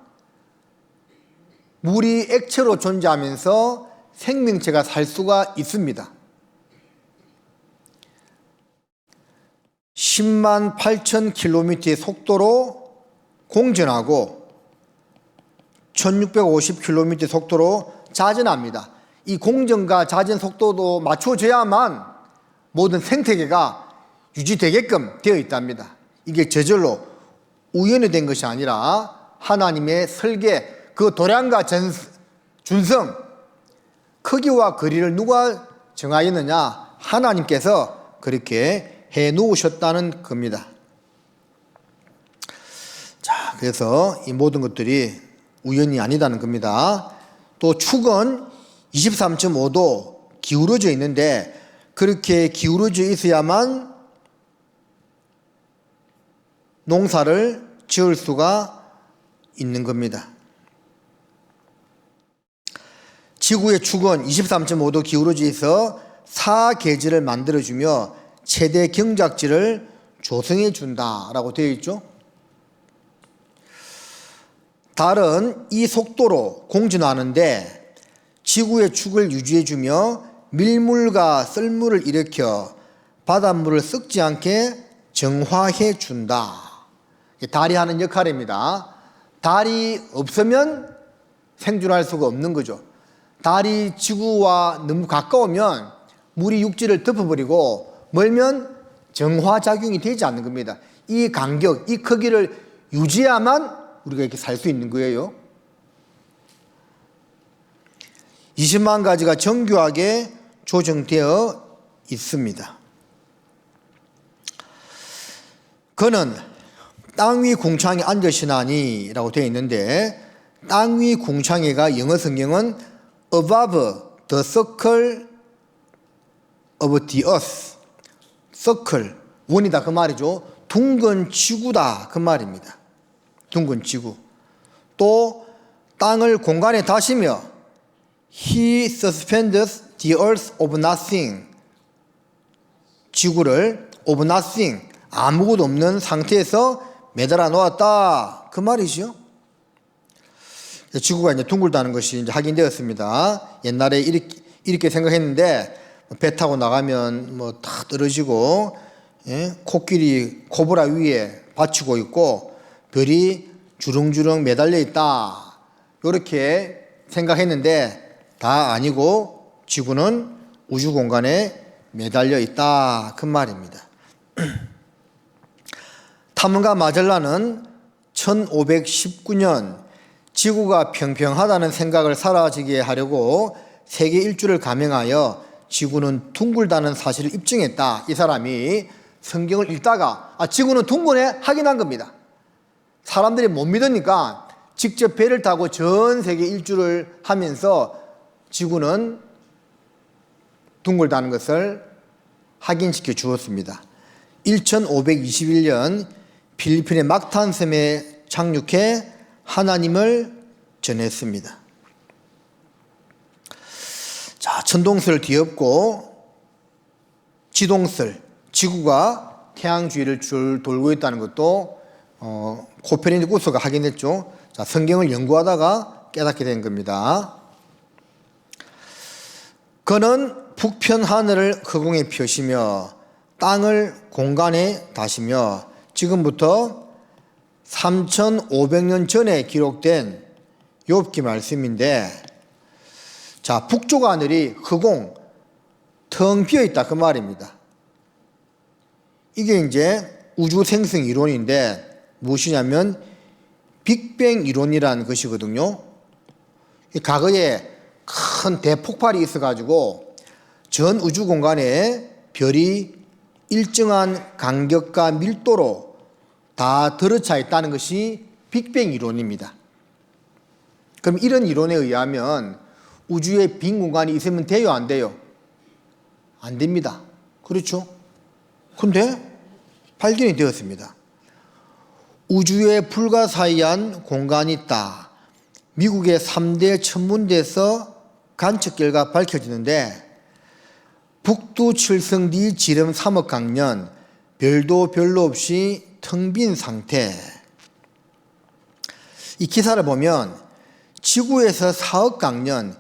물이 액체로 존재하면서 생명체가 살 수가 있습니다. 10만 8천 킬로미터의 속도로 공전하고 1650 킬로미터 속도로 자전합니다. 이 공전과 자전 속도도 맞춰져야만 모든 생태계가 유지되게끔 되어 있답니다. 이게 저절로 우연히 된 것이 아니라 하나님의 설계, 그 도량과 준성, 크기와 거리를 누가 정하였느냐? 하나님께서 그렇게 해 놓으셨다는 겁니다. 자, 그래서 이 모든 것들이 우연이 아니다는 겁니다. 또 축은 23.5도 기울어져 있는데 그렇게 기울어져 있어야만 농사를 지을 수가 있는 겁니다. 지구의 축은 23.5도 기울어져 있어 사계절을 만들어주며 최대 경작지를 조성해 준다라고 되어 있죠. 달은 이 속도로 공전하는데 지구의 축을 유지해주며 밀물과 썰물을 일으켜 바닷물을 썩지 않게 정화해 준다. 달이 하는 역할입니다. 달이 없으면 생존할 수가 없는 거죠. 달이 지구와 너무 가까우면 물이 육지를 덮어버리고 멀면 정화작용이 되지 않는 겁니다. 이 간격, 이 크기를 유지해야만 우리가 이렇게 살 수 있는 거예요. 20만 가지가 정교하게 조정되어 있습니다. 그는 땅 위 궁창에 앉으시나니 라고 되어 있는데 땅 위 궁창에가 영어 성경은 above the circle of the earth. circle, 원이다 그 말이죠. 둥근 지구다 그 말입니다. 둥근 지구. 또 땅을 공간에 다시며 He suspends the earth of nothing. 지구를 of nothing, 아무것도 없는 상태에서 매달아 놓았다 그 말이죠. 지구가 이제 둥글다는 것이 이제 확인되었습니다. 옛날에 이렇게 생각했는데 배 타고 나가면 뭐 다 떨어지고, 코끼리 코브라 위에 받치고 있고 별이 주렁주렁 매달려 있다 이렇게 생각했는데 다 아니고 지구는 우주 공간에 매달려 있다 그 말입니다. 탐험가 마젤란은 1519년 지구가 평평하다는 생각을 사라지게 하려고 세계 일주를 감행하여 지구는 둥글다는 사실을 입증했다. 이 사람이 성경을 읽다가 지구는 둥근해 확인한 겁니다. 사람들이 못 믿으니까 직접 배를 타고 전 세계 일주를 하면서 지구는 둥글다는 것을 확인시켜 주었습니다. 1521년 필리핀의 막탄섬에 착륙해 하나님을 전했습니다. 자, 천동설 뒤엎고 지동설, 지구가 태양 주위를 줄 돌고 있다는 것도 코페르니쿠스가 확인했죠. 자, 성경을 연구하다가 깨닫게 된 겁니다. 그는 북편 하늘을 허공에 펴시며 땅을 공간에 다시며 지금부터 3,500년 전에 기록된 욥기 말씀인데, 자, 북쪽 하늘이 허공 텅 비어 있다 그 말입니다. 이게 이제 우주 생성 이론인데 무엇이냐면 빅뱅 이론이라는 것이거든요. 과거에 큰 대폭발이 있어가지고 전 우주 공간에 별이 일정한 간격과 밀도로 다 들어차 있다는 것이 빅뱅 이론입니다. 그럼 이런 이론에 의하면 우주에 빈 공간이 있으면 돼요, 안 돼요? 안 됩니다. 그렇죠? 근데 발견이 되었습니다. 우주에 불가사의한 공간이 있다. 미국의 3대 천문대에서 관측 결과 밝혀지는데 북두 칠성리 지름 3억 강년, 별도 별로 없이 텅 빈 상태. 이 기사를 보면 지구에서 4억 강년,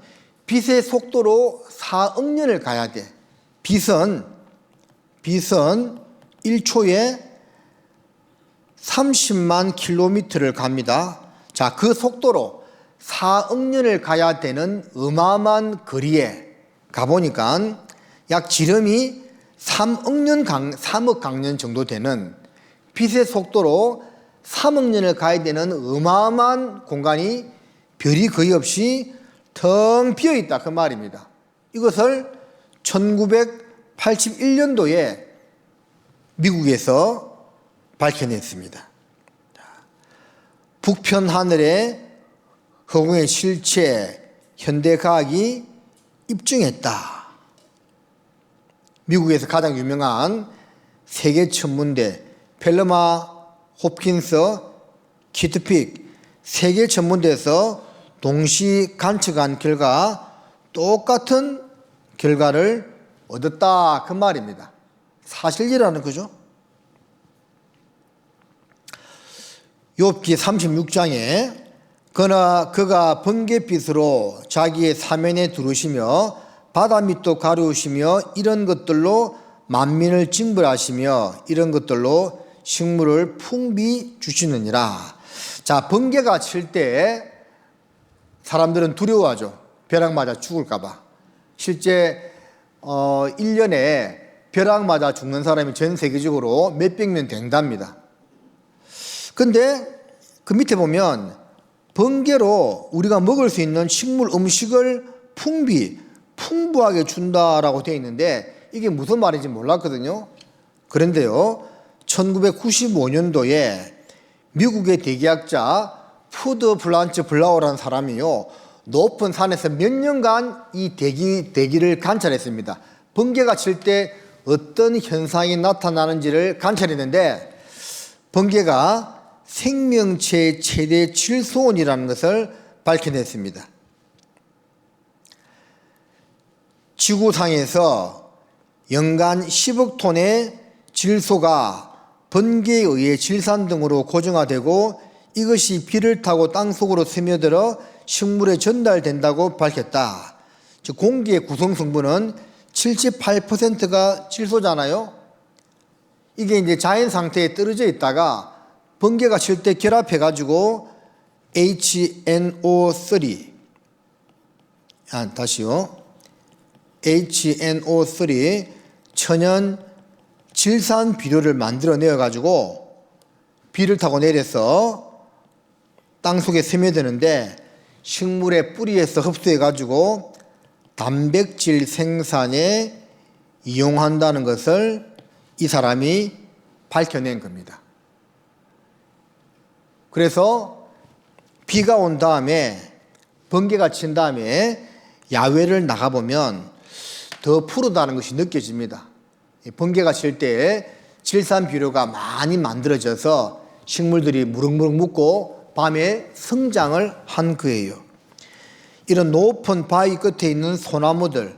빛의 속도로 4억 년을 가야 돼. 빛은 1초에 30만 킬로미터를 갑니다. 자, 그 속도로 4억 년을 가야 되는 어마어마한 거리에 가보니까 약 지름이 3억 강년 정도 되는 빛의 속도로 3억 년을 가야 되는 어마어마한 공간이 별이 거의 없이 텅 비어 있다, 그 말입니다. 이것을 1981년도에 미국에서 밝혀냈습니다. 북편 하늘의 허공의 실체, 현대과학이 입증했다. 미국에서 가장 유명한 세계 천문대 펠러마 홉킨스 키트픽 세계 천문대에서 동시 관측한 결과 똑같은 결과를 얻었다, 그 말입니다. 사실이라는 거죠. 욥기 36장에 그가 번갯빛으로 자기의 사면에 두르시며 바다 밑도 가르우시며 이런 것들로 만민을 징벌하시며 이런 것들로 식물을 풍비 주시느니라. 자, 번개가 칠 때 사람들은 두려워하죠. 벼락 맞아 죽을까 봐. 실제 1년에 벼락 맞아 죽는 사람이 전 세계적으로 몇백 명 된답니다. 근데 그 밑에 보면 번개로 우리가 먹을 수 있는 식물 음식을 풍부하게 준다라고 되어 있는데 이게 무슨 말인지 몰랐거든요. 그런데요, 1995년도에 미국의 대기학자 푸드 플란츠 블라우라는 사람이요, 높은 산에서 몇 년간 이 대기를 관찰했습니다. 번개가 칠 때 어떤 현상이 나타나는지를 관찰했는데 번개가 생명체의 최대 질소원이라는 것을 밝혀냈습니다. 지구상에서 연간 10억 톤의 질소가 번개에 의해 질산 등으로 고정화되고 이것이 비를 타고 땅속으로 스며들어 식물에 전달된다고 밝혔다. 즉 공기의 구성 성분은 78%가 질소잖아요. 이게 이제 자연 상태에 떨어져 있다가 번개가 칠 때 결합해가지고 HNO3 다시요. HNO3 천연 질산 비료를 만들어내어 가지고 비를 타고 내려서 땅속에 스며드는데 식물의 뿌리에서 흡수해 가지고 단백질 생산에 이용한다는 것을 이 사람이 밝혀낸 겁니다. 그래서 비가 온 다음에 번개가 친 다음에 야외를 나가보면 더 푸르다는 것이 느껴집니다. 번개가 칠 때 질산 비료가 많이 만들어져서 식물들이 무럭무럭 묻고 밤에 성장을 한 거예요. 이런 높은 바위 끝에 있는 소나무들,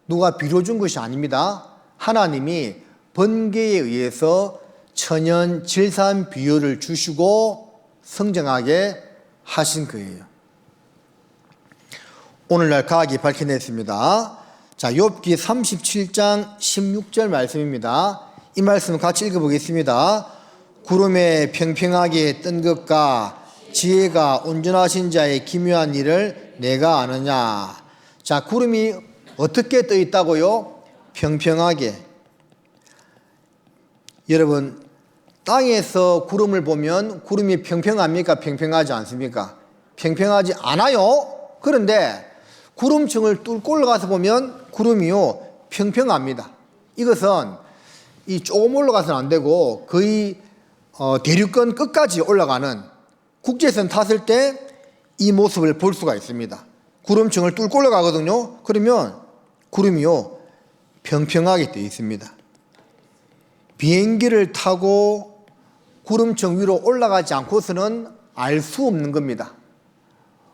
누가 비료 준 것이 아닙니다. 하나님이 번개에 의해서 천연 질산 비료를 주시고 성장하게 하신 거예요. 오늘날 과학이 밝혀냈습니다. 자, 욥기 37장 16절 말씀입니다. 이 말씀 같이 읽어보겠습니다. 구름에 평평하게 뜬 것과 지혜가 온전하신 자의 기묘한 일을 내가 아느냐. 자, 구름이 어떻게 떠 있다고요? 평평하게. 여러분, 땅에서 구름을 보면 구름이 평평합니까? 평평하지 않습니까? 평평하지 않아요. 그런데 구름층을 뚫고 올라가서 보면 구름이요 평평합니다. 이것은 이 조금 올라가서는 안 되고 거의 대륙권 끝까지 올라가는 국제선 탔을 때 이 모습을 볼 수가 있습니다. 구름층을 뚫고 올라가거든요. 그러면 구름이요 평평하게 되어 있습니다. 비행기를 타고 구름층 위로 올라가지 않고서는 알 수 없는 겁니다.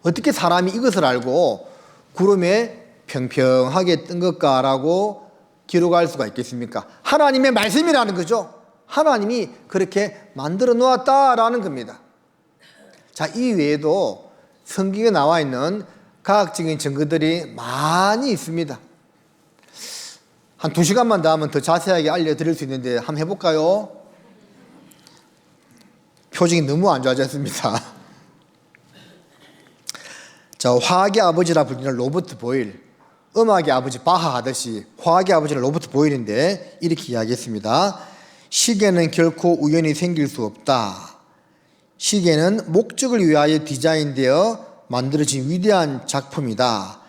어떻게 사람이 이것을 알고 구름에 평평하게 뜬 것까라고 기록할 수가 있겠습니까? 하나님의 말씀이라는 거죠. 하나님이 그렇게 만들어 놓았다라는 겁니다. 자, 이 외에도 성경에 나와 있는 과학적인 증거들이 많이 있습니다. 한 2시간만 더 하면 더 자세하게 알려드릴 수 있는데 한번 해볼까요? 표정이 너무 안 좋아졌습니다. 자, 화학의 아버지라 불리는 로버트 보일, 음악의 아버지 바하 하듯이 화학의 아버지는 로버트 보일인데 이렇게 이야기했습니다. 시계는 결코 우연히 생길 수 없다. 시계는 목적을 위하여 디자인되어 만들어진 위대한 작품이다.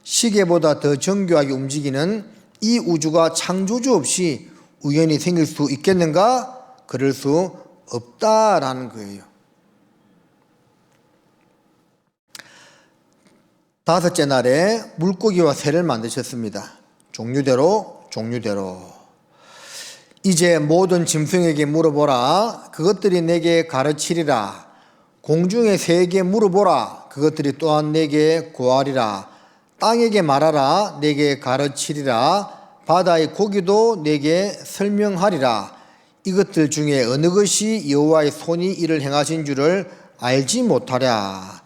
시계보다 더 정교하게 움직이는 이 우주가 창조주 없이 우연히 생길 수 있겠는가? 그럴 수 없다라는 거예요. 5째 날에 물고기와 새를 만드셨습니다. 종류대로. 이제 모든 짐승에게 물어보라. 그것들이 내게 가르치리라. 공중의 새에게 물어보라. 그것들이 또한 내게 고하리라. 땅에게 말하라. 내게 가르치리라. 바다의 고기도 내게 설명하리라. 이것들 중에 어느 것이 여호와의 손이 이를 행하신 줄을 알지 못하랴.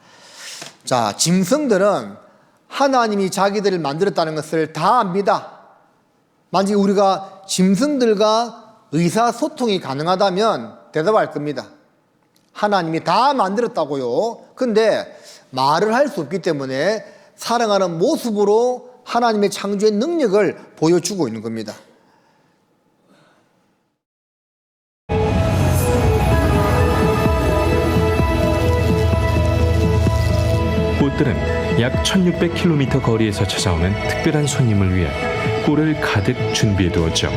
자, 짐승들은 하나님이 자기들을 만들었다는 것을 다 압니다. 만약에 우리가 짐승들과 의사소통이 가능하다면 대답할 겁니다. 하나님이 다 만들었다고요. 근데 말을 할 수 없기 때문에 사랑하는 모습으로 하나님의 창조의 능력을 보여주고 있는 겁니다. 꽃들은 약 1600km 거리에서 찾아오는 특별한 손님을 위해 꿀을 가득 준비해 두었죠.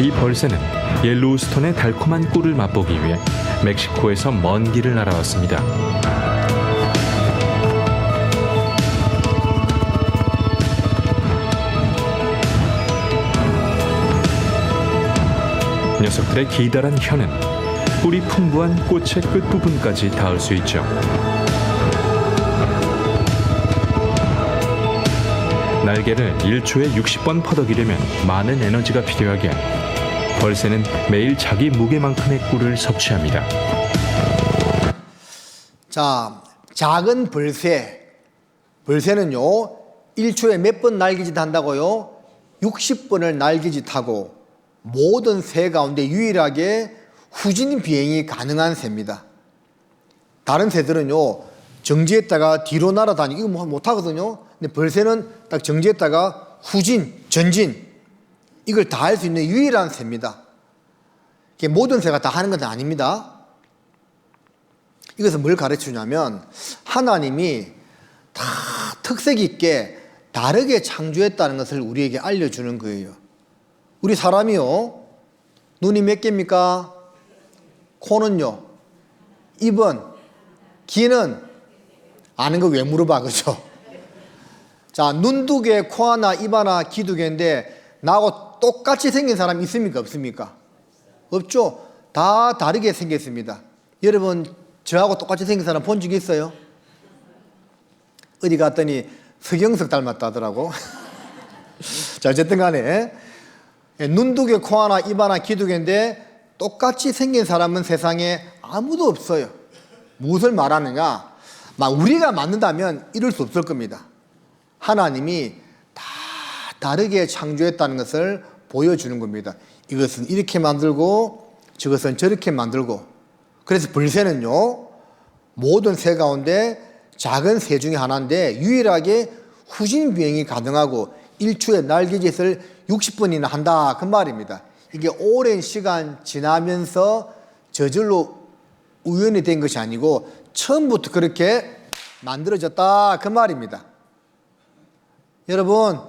이 벌새는 옐로우스톤의 달콤한 꿀을 맛보기 위해 멕시코에서 먼 길을 날아왔습니다. 녀석들의 기다란 혀는 꿀이 풍부한 꽃의 끝부분까지 닿을 수 있죠. 날개를 1초에 60번 퍼덕이려면 많은 에너지가 필요하기에 벌새는 매일 자기 무게만큼의 꿀을 섭취합니다. 자, 작은 벌새는요 1초에 몇 번 날개짓 한다고요? 60번을 날개짓하고 모든 새 가운데 유일하게 후진 비행이 가능한 새입니다. 다른 새들은요 정지했다가 뒤로 날아다니고 이거 못하거든요. 근데 벌새는 딱 정지했다가 후진, 전진 이걸 다 할 수 있는 유일한 새입니다. 이게 모든 새가 다 하는 건 아닙니다. 이것은 뭘 가르쳐주냐면 하나님이 다 특색 있게 다르게 창조했다는 것을 우리에게 알려주는 거예요. 우리 사람이요 눈이 몇 개입니까? 코는요? 입은? 귀는? 아는 거 왜 물어봐, 그죠? 자, 눈 2개, 코 하나, 입 하나, 귀 2개인데 나하고 똑같이 생긴 사람 있습니까? 없습니까? 없죠? 다 다르게 생겼습니다. 여러분 저하고 똑같이 생긴 사람 본 적 있어요? 어디 갔더니 서경석 닮았다 하더라고. 자, 어쨌든 간에 눈 2개, 코 하나, 입 하나, 귀 2개인데 똑같이 생긴 사람은 세상에 아무도 없어요. 무엇을 말하느냐? 막 우리가 만든다면 이럴 수 없을 겁니다. 하나님이 다 다르게 창조했다는 것을 보여주는 겁니다. 이것은 이렇게 만들고 저것은 저렇게 만들고. 그래서 벌새는요 모든 새 가운데 작은 새 중에 하나인데 유일하게 후진 비행이 가능하고 1초에 날개짓을 60번이나 한다 그 말입니다. 이게 오랜 시간 지나면서 저절로 우연히 된 것이 아니고 처음부터 그렇게 만들어졌다 그 말입니다. 여러분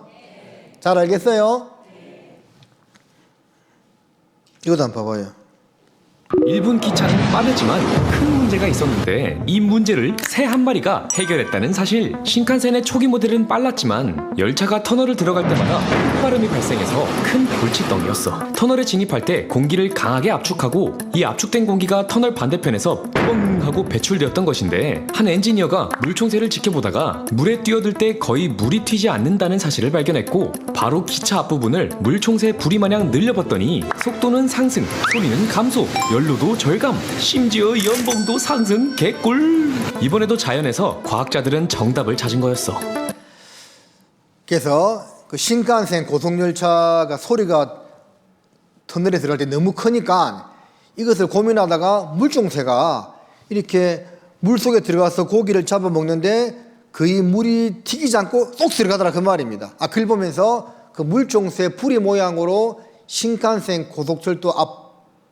잘 알겠어요? 이것도 한번 봐봐요. 일본 기차는 빠르지만 큰 문제가 있었는데 이 문제를 새 한 마리가 해결했다는 사실. 신칸센의 초기 모델은 빨랐지만 열차가 터널을 들어갈 때마다 폭발음이 발생해서 큰 골칫덩이였어. 터널에 진입할 때 공기를 강하게 압축하고 이 압축된 공기가 터널 반대편에서 뻥 하고 배출되었던 것인데 한 엔지니어가 물총새를 지켜보다가 물에 뛰어들 때 거의 물이 튀지 않는다는 사실을 발견했고 바로 기차 앞부분을 물총새 부리 마냥 늘려봤더니 속도는 상승, 소리는 감소, 연료도 절감, 심지어 연봉도 상승. 개꿀. 이번에도 자연에서 과학자들은 정답을 찾은 거였어. 그래서 그 신칸센 고속열차가 소리가 터널에 들어갈 때 너무 크니까 이것을 고민하다가 물총새가 이렇게 물속에 들어가서 고기를 잡아먹는데 거의 물이 튀기지 않고 쏙 들어가더라 그 말입니다. 그걸 보면서 그 물총새 부리 모양으로 신칸센 고속철도 앞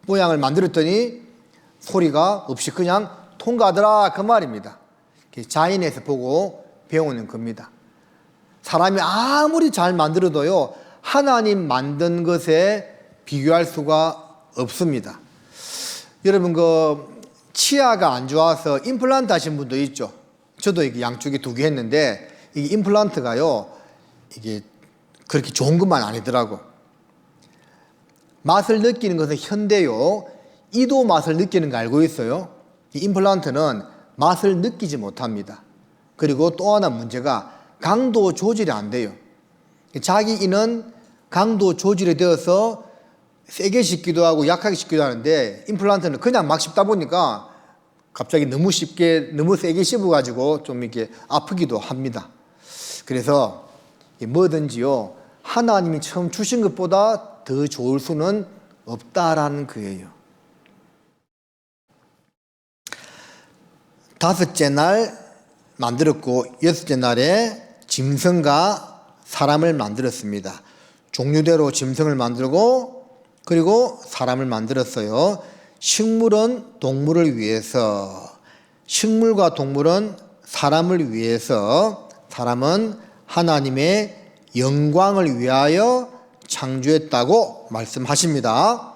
모양을 만들었더니 소리가 없이 그냥 통과하더라 그 말입니다. 자연에서 보고 배우는 겁니다. 사람이 아무리 잘 만들어도요 하나님 만든 것에 비교할 수가 없습니다. 여러분 그 치아가 안 좋아서 임플란트 하신 분도 있죠. 저도 이게 양쪽에 2개 했는데 이 임플란트가요 이게 그렇게 좋은 것만 아니더라고. 맛을 느끼는 것은 현대요 이도 맛을 느끼는 거 알고 있어요? 이 임플란트는 맛을 느끼지 못합니다. 그리고 또 하나 문제가 강도 조절이 안 돼요. 자기 이는 강도 조절이 되어서 세게 씹기도 하고 약하게 씹기도 하는데 임플란트는 그냥 막 씹다 보니까 갑자기 너무 쉽게 너무 세게 씹어가지고 좀 이렇게 아프기도 합니다. 그래서 뭐든지요 하나님이 처음 주신 것보다 더 좋을 수는 없다라는 거예요. 5째 날 만들었고 6째 날에 짐승과 사람을 만들었습니다. 종류대로 짐승을 만들고 그리고 사람을 만들었어요. 식물은 동물을 위해서, 식물과 동물은 사람을 위해서, 사람은 하나님의 영광을 위하여 창조했다고 말씀하십니다.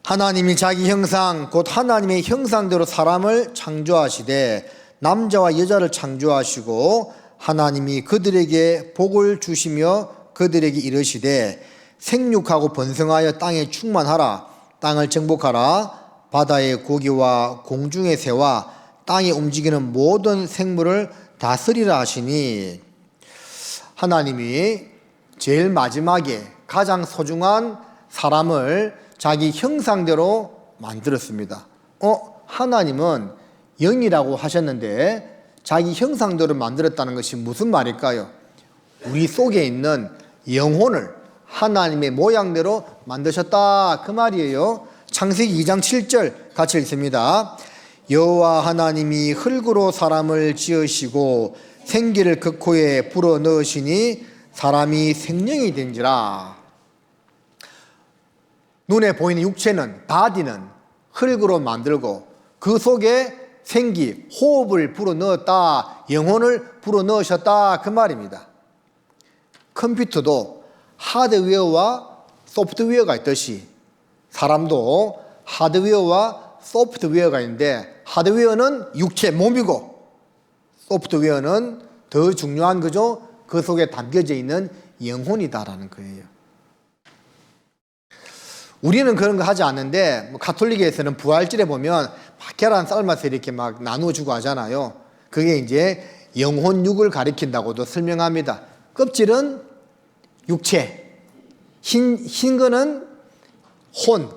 하나님이 자기 형상 곧 하나님의 형상대로 사람을 창조하시되 남자와 여자를 창조하시고 하나님이 그들에게 복을 주시며 그들에게 이르시되 생육하고 번성하여 땅에 충만하라. 땅을 정복하라. 바다의 고기와 공중의 새와 땅에 움직이는 모든 생물을 다스리라 하시니 하나님이 제일 마지막에 가장 소중한 사람을 자기 형상대로 만들었습니다. 하나님은 영이라고 하셨는데 자기 형상대로 만들었다는 것이 무슨 말일까요? 우리 속에 있는 영혼을 하나님의 모양대로 만드셨다 그 말이에요. 창세기 2장 7절 같이 읽습니다. 여호와 하나님이 흙으로 사람을 지으시고 생기를 그 코에 불어 넣으시니 사람이 생명이 된지라. 눈에 보이는 육체는 바디는 흙으로 만들고 그 속에 생기, 호흡을 불어넣었다, 영혼을 불어넣으셨다 그 말입니다. 컴퓨터도 하드웨어와 소프트웨어가 있듯이 사람도 하드웨어와 소프트웨어가 있는데 하드웨어는 육체, 몸이고 소프트웨어는 더 중요한 거죠. 그 속에 담겨져 있는 영혼이다라는 거예요. 우리는 그런 거 하지 않는데 가톨릭에서는 부활절에 보면 막 계란 삶아서 이렇게 막 나눠주고 하잖아요. 그게 이제 영혼육을 가리킨다고도 설명합니다. 껍질은 육체, 흰 거는 혼,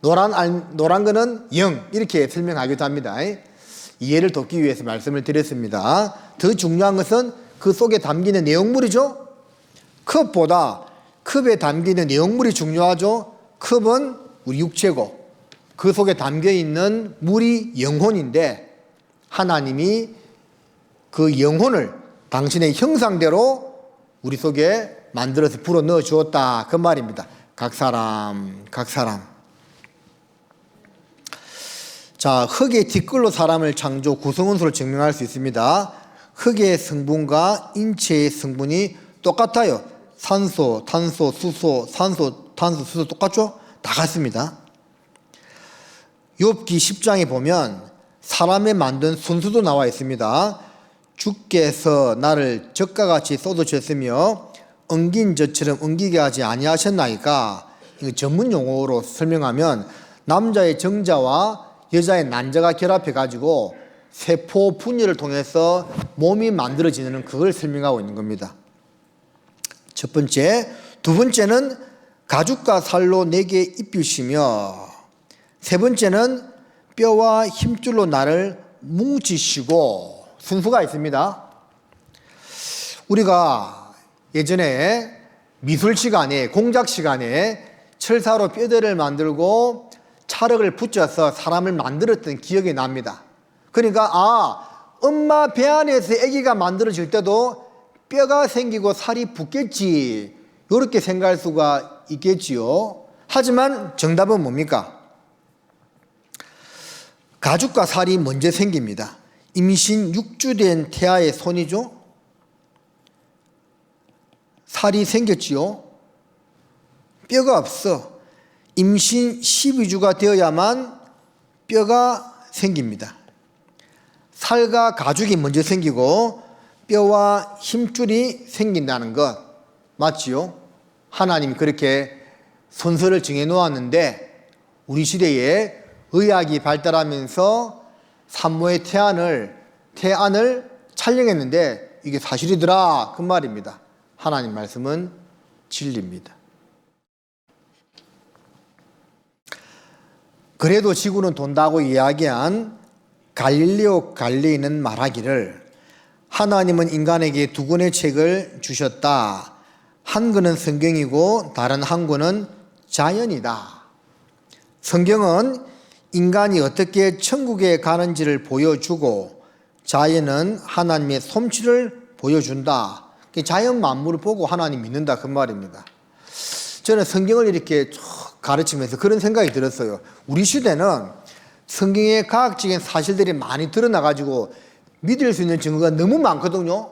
노란 거는 영 이렇게 설명하기도 합니다. 이해를 돕기 위해서 말씀을 드렸습니다. 더 중요한 것은 그 속에 담기는 내용물이죠. 컵보다 컵에 담기는 내용물이 중요하죠. 컵은 우리 육체고 그 속에 담겨있는 물이 영혼인데 하나님이 그 영혼을 당신의 형상대로 우리 속에 만들어서 불어넣어 주었다 그 말입니다. 각 사람 자, 흙의 뒷글로 사람을 창조 구성원수를 증명할 수 있습니다. 흙의 성분과 인체의 성분이 똑같아요. 산소, 탄소, 수소, 산소, 탄소, 수소 똑같죠? 다 같습니다. 욥기 10장에 보면 사람의 만든 순수도 나와 있습니다. 주께서 나를 적과 같이 쏟아주셨으며 엉긴 젖처럼 엉기게 하지 아니하셨나이까. 이거 전문 용어로 설명하면 남자의 정자와 여자의 난자가 결합해 가지고 세포 분열을 통해서 몸이 만들어지는 그걸 설명하고 있는 겁니다. 첫 번째, 두 번째는 가죽과 살로 내게 입히시며, 세 번째는 뼈와 힘줄로 나를 뭉치시고. 순서가 있습니다. 우리가 예전에 미술 시간에, 공작 시간에 철사로 뼈대를 만들고 찰흙을 붙여서 사람을 만들었던 기억이 납니다. 그러니까 엄마 배 안에서 아기가 만들어질 때도 뼈가 생기고 살이 붙겠지, 이렇게 생각할 수가 있겠지요. 하지만 정답은 뭡니까? 가죽과 살이 먼저 생깁니다. 임신 6주 된 태아의 손이죠. 살이 생겼지요. 뼈가 없어. 임신 12주가 되어야만 뼈가 생깁니다. 살과 가죽이 먼저 생기고 뼈와 힘줄이 생긴다는 것 맞지요? 하나님이 그렇게 순서를 정해 놓았는데 우리 시대에 의학이 발달하면서 산모의 태안을 촬영했는데 이게 사실이더라, 그 말입니다. 하나님 말씀은 진리입니다. 그래도 지구는 돈다고 이야기한 갈릴레오 갈릴레이는 말하기를 하나님은 인간에게 두 권의 책을 주셨다. 한 권은 성경이고 다른 한 권은 자연이다. 성경은 인간이 어떻게 천국에 가는지를 보여주고 자연은 하나님의 솜씨를 보여준다. 자연 만물을 보고 하나님 믿는다, 그 말입니다. 저는 성경을 이렇게 쭉 가르치면서 그런 생각이 들었어요. 우리 시대는 성경의 과학적인 사실들이 많이 드러나가지고 믿을 수 있는 증거가 너무 많거든요.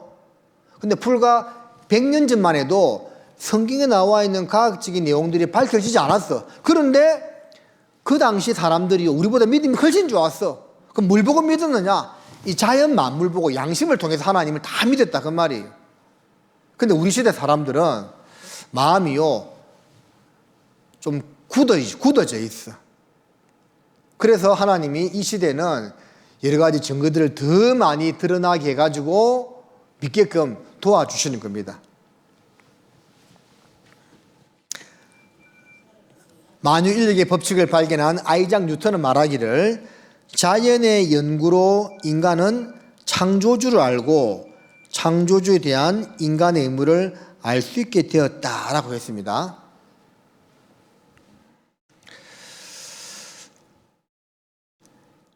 근데 불과 100년 전만 해도 성경에 나와 있는 과학적인 내용들이 밝혀지지 않았어. 그런데 그 당시 사람들이 우리보다 믿음이 훨씬 좋았어. 그럼 뭘 보고 믿었느냐? 이 자연 만물 보고 양심을 통해서 하나님을 다 믿었다, 그 말이에요. 근데 우리 시대 사람들은 마음이요 좀 굳어져 있어. 그래서 하나님이 이 시대는 여러 가지 증거들을 더 많이 드러나게 해가지고 믿게끔 도와주시는 겁니다. 만유인력의 법칙을 발견한 아이작 뉴턴은 말하기를 자연의 연구로 인간은 창조주를 알고 창조주에 대한 인간의 의무를 알 수 있게 되었다라고 했습니다.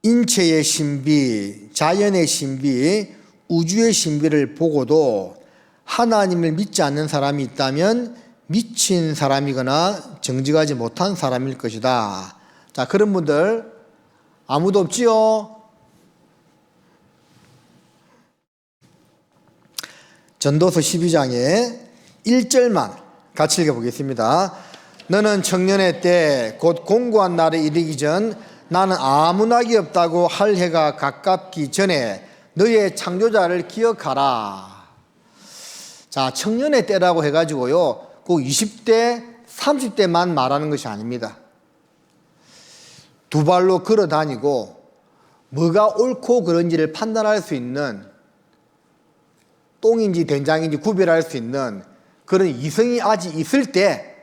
인체의 신비, 자연의 신비, 우주의 신비를 보고도 하나님을 믿지 않는 사람이 있다면 미친 사람이거나 정직하지 못한 사람일 것이다. 자, 그런 분들 아무도 없지요? 전도서 12장에 1절만 같이 읽어보겠습니다. 너는 청년의 때 곧 공고한 날에 이르기 전 나는 아무 낙이 없다고 할 해가 가깝기 전에 너의 창조자를 기억하라. 자, 청년의 때라고 해가지고요 꼭 20대, 30대만 말하는 것이 아닙니다. 두 발로 걸어 다니고 뭐가 옳고 그른지를 판단할 수 있는, 똥인지 된장인지 구별할 수 있는 그런 이성이 아직 있을 때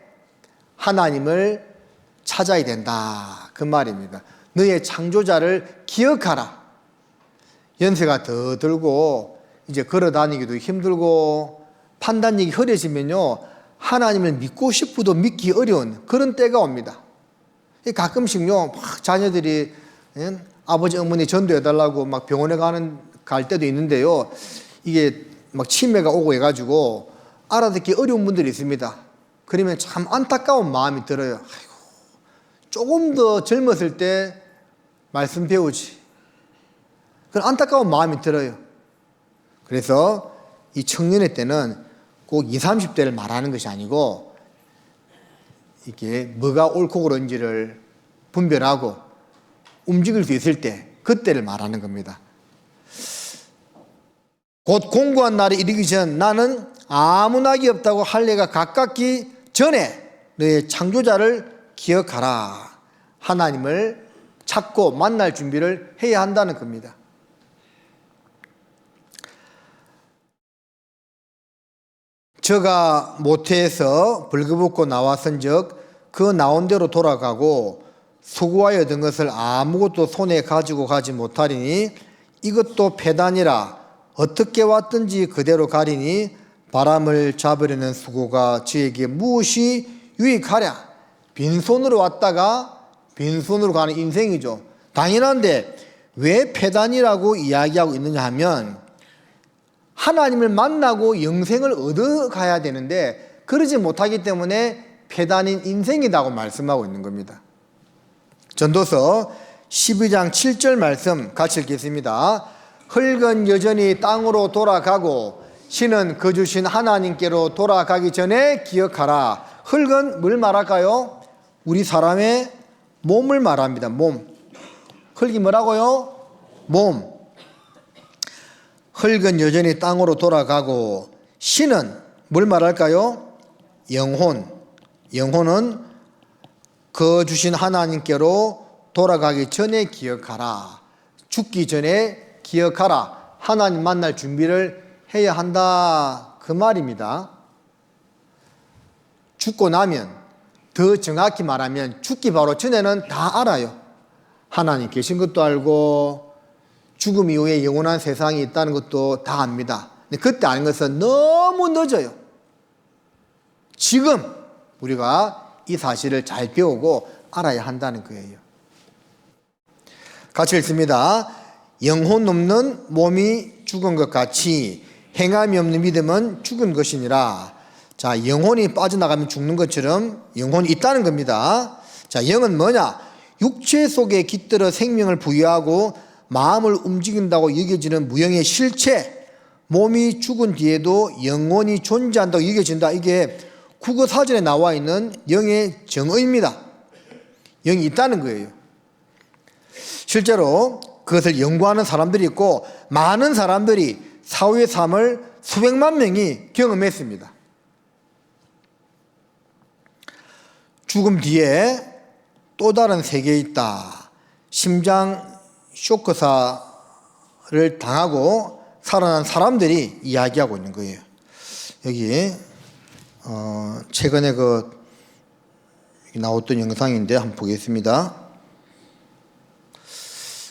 하나님을 찾아야 된다, 그 말입니다. 너의 창조자를 기억하라. 연세가 더 들고 이제 걸어 다니기도 힘들고 판단력이 흐려지면요 하나님을 믿고 싶어도 믿기 어려운 그런 때가 옵니다. 가끔씩요 막 자녀들이 아버지 어머니 전도해달라고 막 병원에 갈 때도 있는데요, 이게 막 치매가 오고 해가지고 알아듣기 어려운 분들이 있습니다. 그러면 참 안타까운 마음이 들어요. 아이고, 조금 더 젊었을 때 말씀 배우지. 그런 안타까운 마음이 들어요. 그래서 이 청년의 때는 꼭 20, 30대를 말하는 것이 아니고 이게 뭐가 옳고 그른지를 분별하고 움직일 수 있을 때 그때를 말하는 겁니다. 곧 공고한 날이 이르기 전 나는 아무 낙이 없다고 할례가 가깝기 전에 너의 창조자를 기억하라. 하나님을 찾고 만날 준비를 해야 한다는 겁니다. 저가 모태에서 벌거벗고 나왔은즉 그 나온 대로 돌아가고 수고하여 얻은 것을 아무것도 손에 가지고 가지 못하리니 이것도 패단이라 어떻게 왔든지 그대로 가리니 바람을 잡으려는 수고가 저에게 무엇이 유익하랴. 빈손으로 왔다가 빈손으로 가는 인생이죠. 당연한데 왜 패단이라고 이야기하고 있느냐 하면 하나님을 만나고 영생을 얻어가야 되는데 그러지 못하기 때문에 패단인 인생이라고 말씀하고 있는 겁니다. 전도서 12장 7절 말씀 같이 읽겠습니다. 흙은 여전히 땅으로 돌아가고 신은 그 주신 하나님께로 돌아가기 전에 기억하라. 흙은 뭘 말할까요? 우리 사람의 몸을 말합니다. 몸. 흙이 뭐라고요? 몸. 흙은 여전히 땅으로 돌아가고 신은 뭘 말할까요? 영혼. 영혼은 그 주신 하나님께로 돌아가기 전에 기억하라. 죽기 전에 기억하라. 하나님 만날 준비를 해야 한다. 그 말입니다. 죽고 나면, 더 정확히 말하면 죽기 바로 전에는 다 알아요. 하나님 계신 것도 알고 죽음 이후에 영원한 세상이 있다는 것도 다 압니다. 근데 그때 아는 것은 너무 늦어요. 지금 우리가 이 사실을 잘 배우고 알아야 한다는 거예요. 같이 읽습니다. 영혼 없는 몸이 죽은 것 같이 행함이 없는 믿음은 죽은 것이니라. 자, 영혼이 빠져나가면 죽는 것처럼 영혼이 있다는 겁니다. 자, 영은 뭐냐? 육체 속에 깃들어 생명을 부여하고 마음을 움직인다고 여겨지는 무형의 실체. 몸이 죽은 뒤에도 영혼이 존재한다고 여겨진다. 이게 국어 사전에 나와 있는 영의 정의입니다. 영이 있다는 거예요. 실제로 그것을 연구하는 사람들이 있고 많은 사람들이 사후의 삶을 수백만 명이 경험했습니다. 죽음 뒤에 또 다른 세계에 있다. 심장 쇼크사를 당하고 살아난 사람들이 이야기하고 있는 거예요. 여기 최근에 나왔던 영상인데 한번 보겠습니다.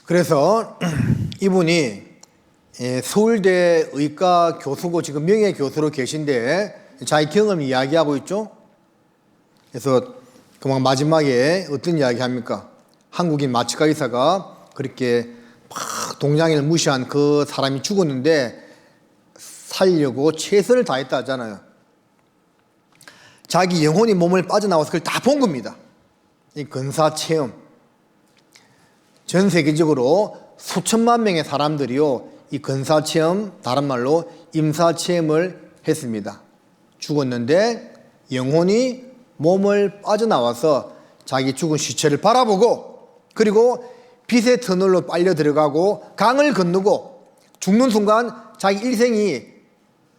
그래서 이분이 서울대 의과 교수고 지금 명예교수로 계신데 자기 경험 이야기하고 있죠. 그래서 그만 마지막에 어떤 이야기 합니까? 한국인 마취가 의사가 그렇게 막 동양인을 무시한 그 사람이 죽었는데 살려고 최선을 다했다 하잖아요. 자기 영혼이 몸을 빠져나와서 그걸 다 본 겁니다. 이 근사체험. 전 세계적으로 수천만 명의 사람들이요, 이 근사체험, 다른 말로 임사체험을 했습니다. 죽었는데 영혼이 몸을 빠져나와서 자기 죽은 시체를 바라보고, 그리고 빛의 터널로 빨려 들어가고 강을 건너고 죽는 순간 자기 일생이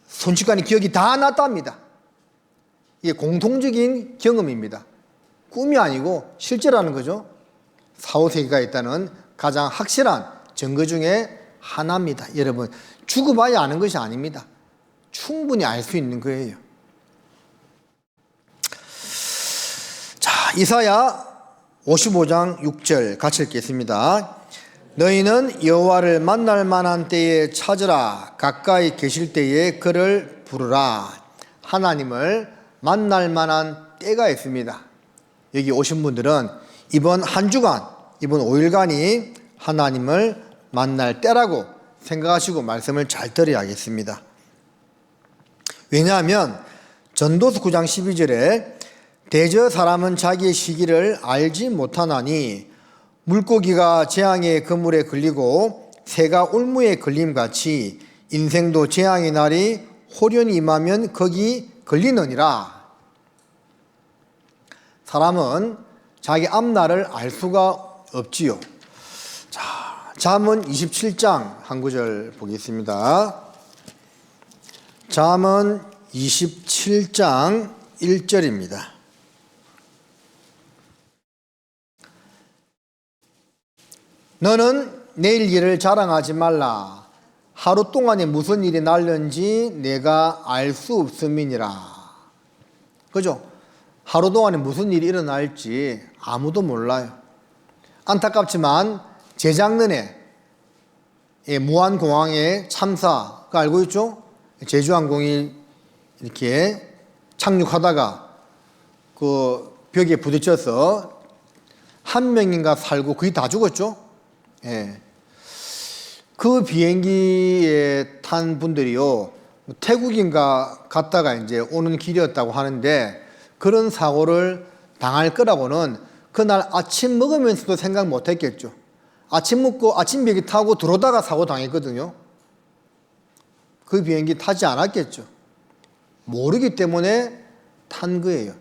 순식간에 기억이 다 났답니다. 이게 공통적인 경험입니다. 꿈이 아니고 실제라는 거죠. 사후세계가 있다는 가장 확실한 증거 중에 하나입니다. 여러분, 죽어봐야 아는 것이 아닙니다. 충분히 알 수 있는 거예요. 자, 이사야 55장 6절 같이 읽겠습니다. 너희는 여호와를 만날 만한 때에 찾으라. 가까이 계실 때에 그를 부르라. 하나님을 만날 만한 때가 있습니다. 여기 오신 분들은 이번 한 주간, 이번 5일간이 하나님을 만날 때라고 생각하시고 말씀을 잘 들어야겠습니다. 왜냐하면 전도서 9장 12절에 대저 사람은 자기의 시기를 알지 못하나니 물고기가 재앙의 그물에 걸리고 새가 올무에 걸림같이 인생도 재앙의 날이 호련히 임하면 거기 걸리느니라. 사람은 자기 앞날을 알 수가 없지요. 자, 잠언 27장 한 구절 보겠습니다. 잠언 27장 1절입니다. 너는 내일 일을 자랑하지 말라. 하루 동안에 무슨 일이 날는지 내가 알 수 없음이니라. 그죠? 하루 동안에 무슨 일이 일어날지 아무도 몰라요. 안타깝지만 재작년에 무안공항의 참사, 그 알고 있죠? 제주항공이 이렇게 착륙하다가 그 벽에 부딪혀서 한 명인가 살고 거의 다 죽었죠? 예. 그 비행기에 탄 분들이요, 태국인가 갔다가 이제 오는 길이었다고 하는데, 그런 사고를 당할 거라고는 그날 아침 먹으면서도 생각 못 했겠죠. 아침 먹고 아침 비행기 타고 들어오다가 사고 당했거든요. 그 비행기 타지 않았겠죠. 모르기 때문에 탄 거예요.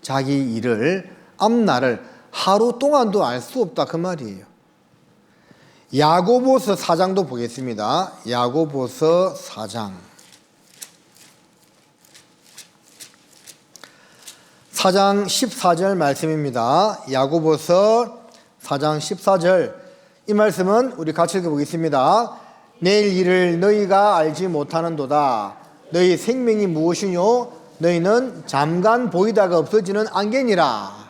자기 일을, 앞날을 하루 동안도 알 수 없다, 그 말이에요. 야고보서 4장도 보겠습니다. 야고보서 4장. 4장 14절 말씀입니다. 야고보서 4장 14절. 이 말씀은 우리 같이 읽어보겠습니다. 내일 일을 너희가 알지 못하는도다. 너희 생명이 무엇이뇨? 너희는 잠깐 보이다가 없어지는 안개니라.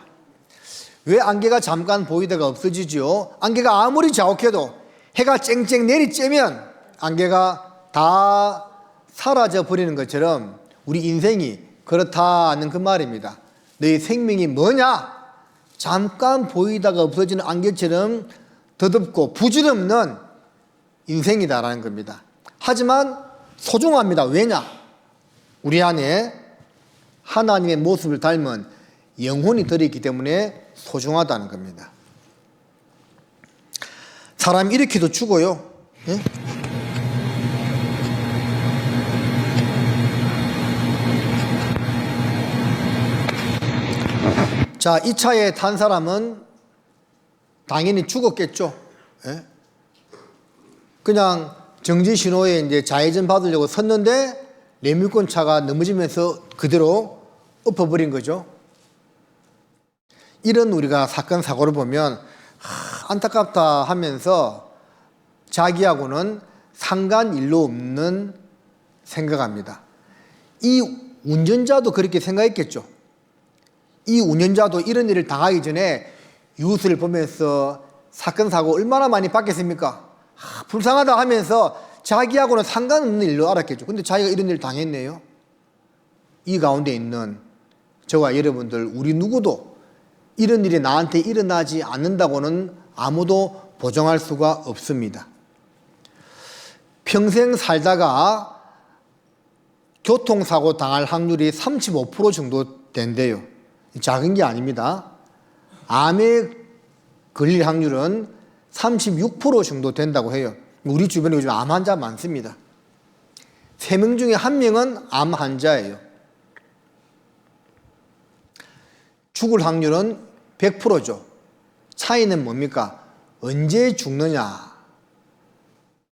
왜 안개가 잠깐 보이다가 없어지지요? 안개가 아무리 자욱해도 해가 쨍쨍 내리쬐면 안개가 다 사라져 버리는 것처럼 우리 인생이 그렇다는 그 말입니다. 너희 생명이 뭐냐? 잠깐 보이다가 없어지는 안개처럼 더덥고 부질없는 인생이다라는 겁니다. 하지만 소중합니다. 왜냐? 우리 안에 하나님의 모습을 닮은 영혼이 들어있기 때문에 소중하다는 겁니다. 사람이 이렇게도 죽어요. 예? 자, 이 차에 탄 사람은 당연히 죽었겠죠. 예? 그냥 정지 신호에 이제 좌회전 받으려고 섰는데 레미콘 차가 넘어지면서 그대로 엎어버린 거죠. 이런 우리가 사건 사고를 보면 안타깝다 하면서 자기하고는 상관 일로 없는 생각합니다. 이 운전자도 그렇게 생각했겠죠. 이 운전자도 이런 일을 당하기 전에 뉴스를 보면서 사건 사고 얼마나 많이 받겠습니까? 불쌍하다 하면서 자기하고는 상관없는 일로 알았겠죠. 근데 자기가 이런 일을 당했네요. 이 가운데 있는 저와 여러분들, 우리 누구도 이런 일이 나한테 일어나지 않는다고는 아무도 보장할 수가 없습니다. 평생 살다가 교통사고 당할 확률이 35% 정도 된대요. 작은 게 아닙니다. 암에 걸릴 확률은 36% 정도 된다고 해요. 우리 주변에 요즘 암 환자 많습니다. 3명 중에 1명은 암 환자예요. 죽을 확률은 100%죠. 차이는 뭡니까? 언제 죽느냐.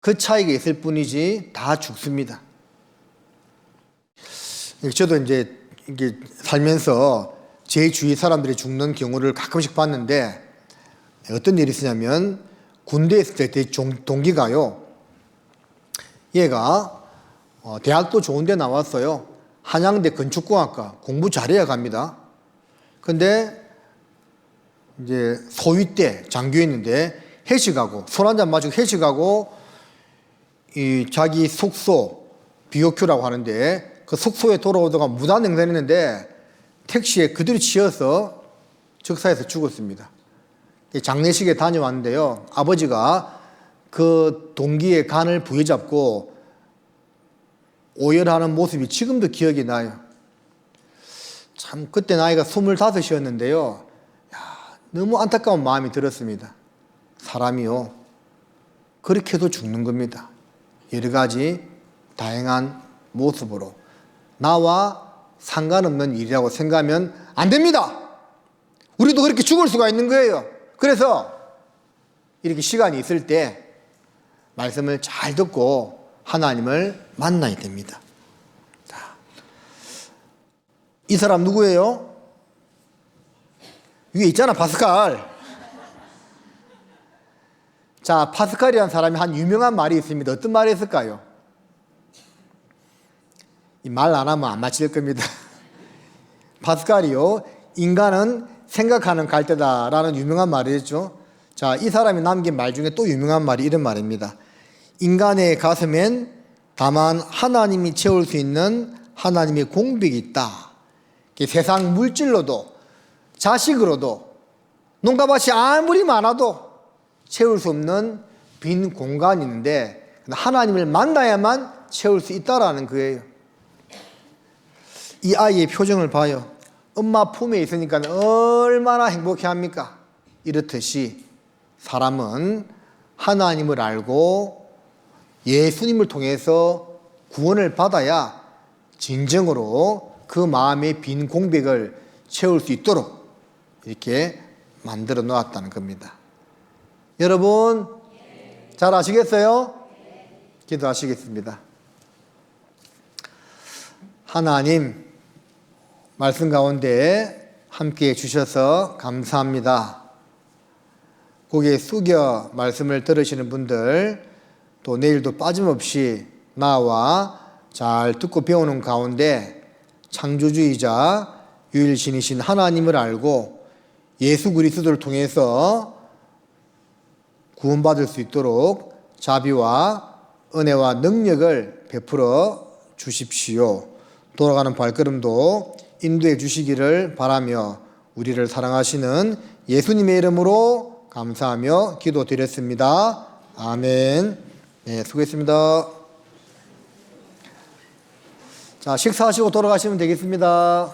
그 차이가 있을 뿐이지 다 죽습니다. 저도 이제 이게 살면서 제 주위 사람들이 죽는 경우를 가끔씩 봤는데, 어떤 일이 있었냐면 군대에 있을 때 동기가요, 얘가 대학도 좋은데 나왔어요. 한양대 건축공학과 공부 잘해야 갑니다. 근데 이제 소위 때 장교였는데 회식하고 술 한잔 마시고 회식하고 이 자기 숙소 BOQ라고 하는데 그 숙소에 돌아오다가 무단횡단했는데 택시에 그들이 치여서 즉사해서 죽었습니다. 장례식에 다녀왔는데요, 아버지가 그 동기의 간을 부여잡고 오열하는 모습이 지금도 기억이 나요. 참 그때 나이가 25이었는데요 너무 안타까운 마음이 들었습니다. 사람이요 그렇게도 죽는 겁니다. 여러 가지 다양한 모습으로 나와 상관없는 일이라고 생각하면 안 됩니다. 우리도 그렇게 죽을 수가 있는 거예요. 그래서 이렇게 시간이 있을 때 말씀을 잘 듣고 하나님을 만나야 됩니다. 자, 이 사람 누구예요? 위에 있잖아, 파스칼. 자, 파스칼이라는 사람이 한 유명한 말이 있습니다. 어떤 말이 있을까요? 이 말 안 하면 안 맞힐 겁니다. 파스칼이요, 인간은 생각하는 갈대다라는 유명한 말이 있죠. 자, 이 사람이 남긴 말 중에 또 유명한 말이 이런 말입니다. 인간의 가슴엔 다만 하나님이 채울 수 있는 하나님의 공백이 있다. 세상 물질로도 자식으로도 농가밭이 아무리 많아도 채울 수 없는 빈 공간이 있는데 하나님을 만나야만 채울 수 있다라는 거예요. 이 아이의 표정을 봐요. 엄마 품에 있으니까 얼마나 행복해합니까? 이렇듯이 사람은 하나님을 알고 예수님을 통해서 구원을 받아야 진정으로 그 마음의 빈 공백을 채울 수 있도록 이렇게 만들어 놓았다는 겁니다. 여러분 잘 아시겠어요? 기도하시겠습니다. 하나님, 말씀 가운데 함께 주셔서 감사합니다. 고개 숙여 말씀을 들으시는 분들, 또 내일도 빠짐없이 나와 잘 듣고 배우는 가운데 창조주이자 유일신이신 하나님을 알고 예수 그리스도를 통해서 구원받을 수 있도록 자비와 은혜와 능력을 베풀어 주십시오. 돌아가는 발걸음도 인도해 주시기를 바라며 우리를 사랑하시는 예수님의 이름으로 감사하며 기도드렸습니다. 아멘. 네, 수고했습니다. 자, 식사하시고 돌아가시면 되겠습니다.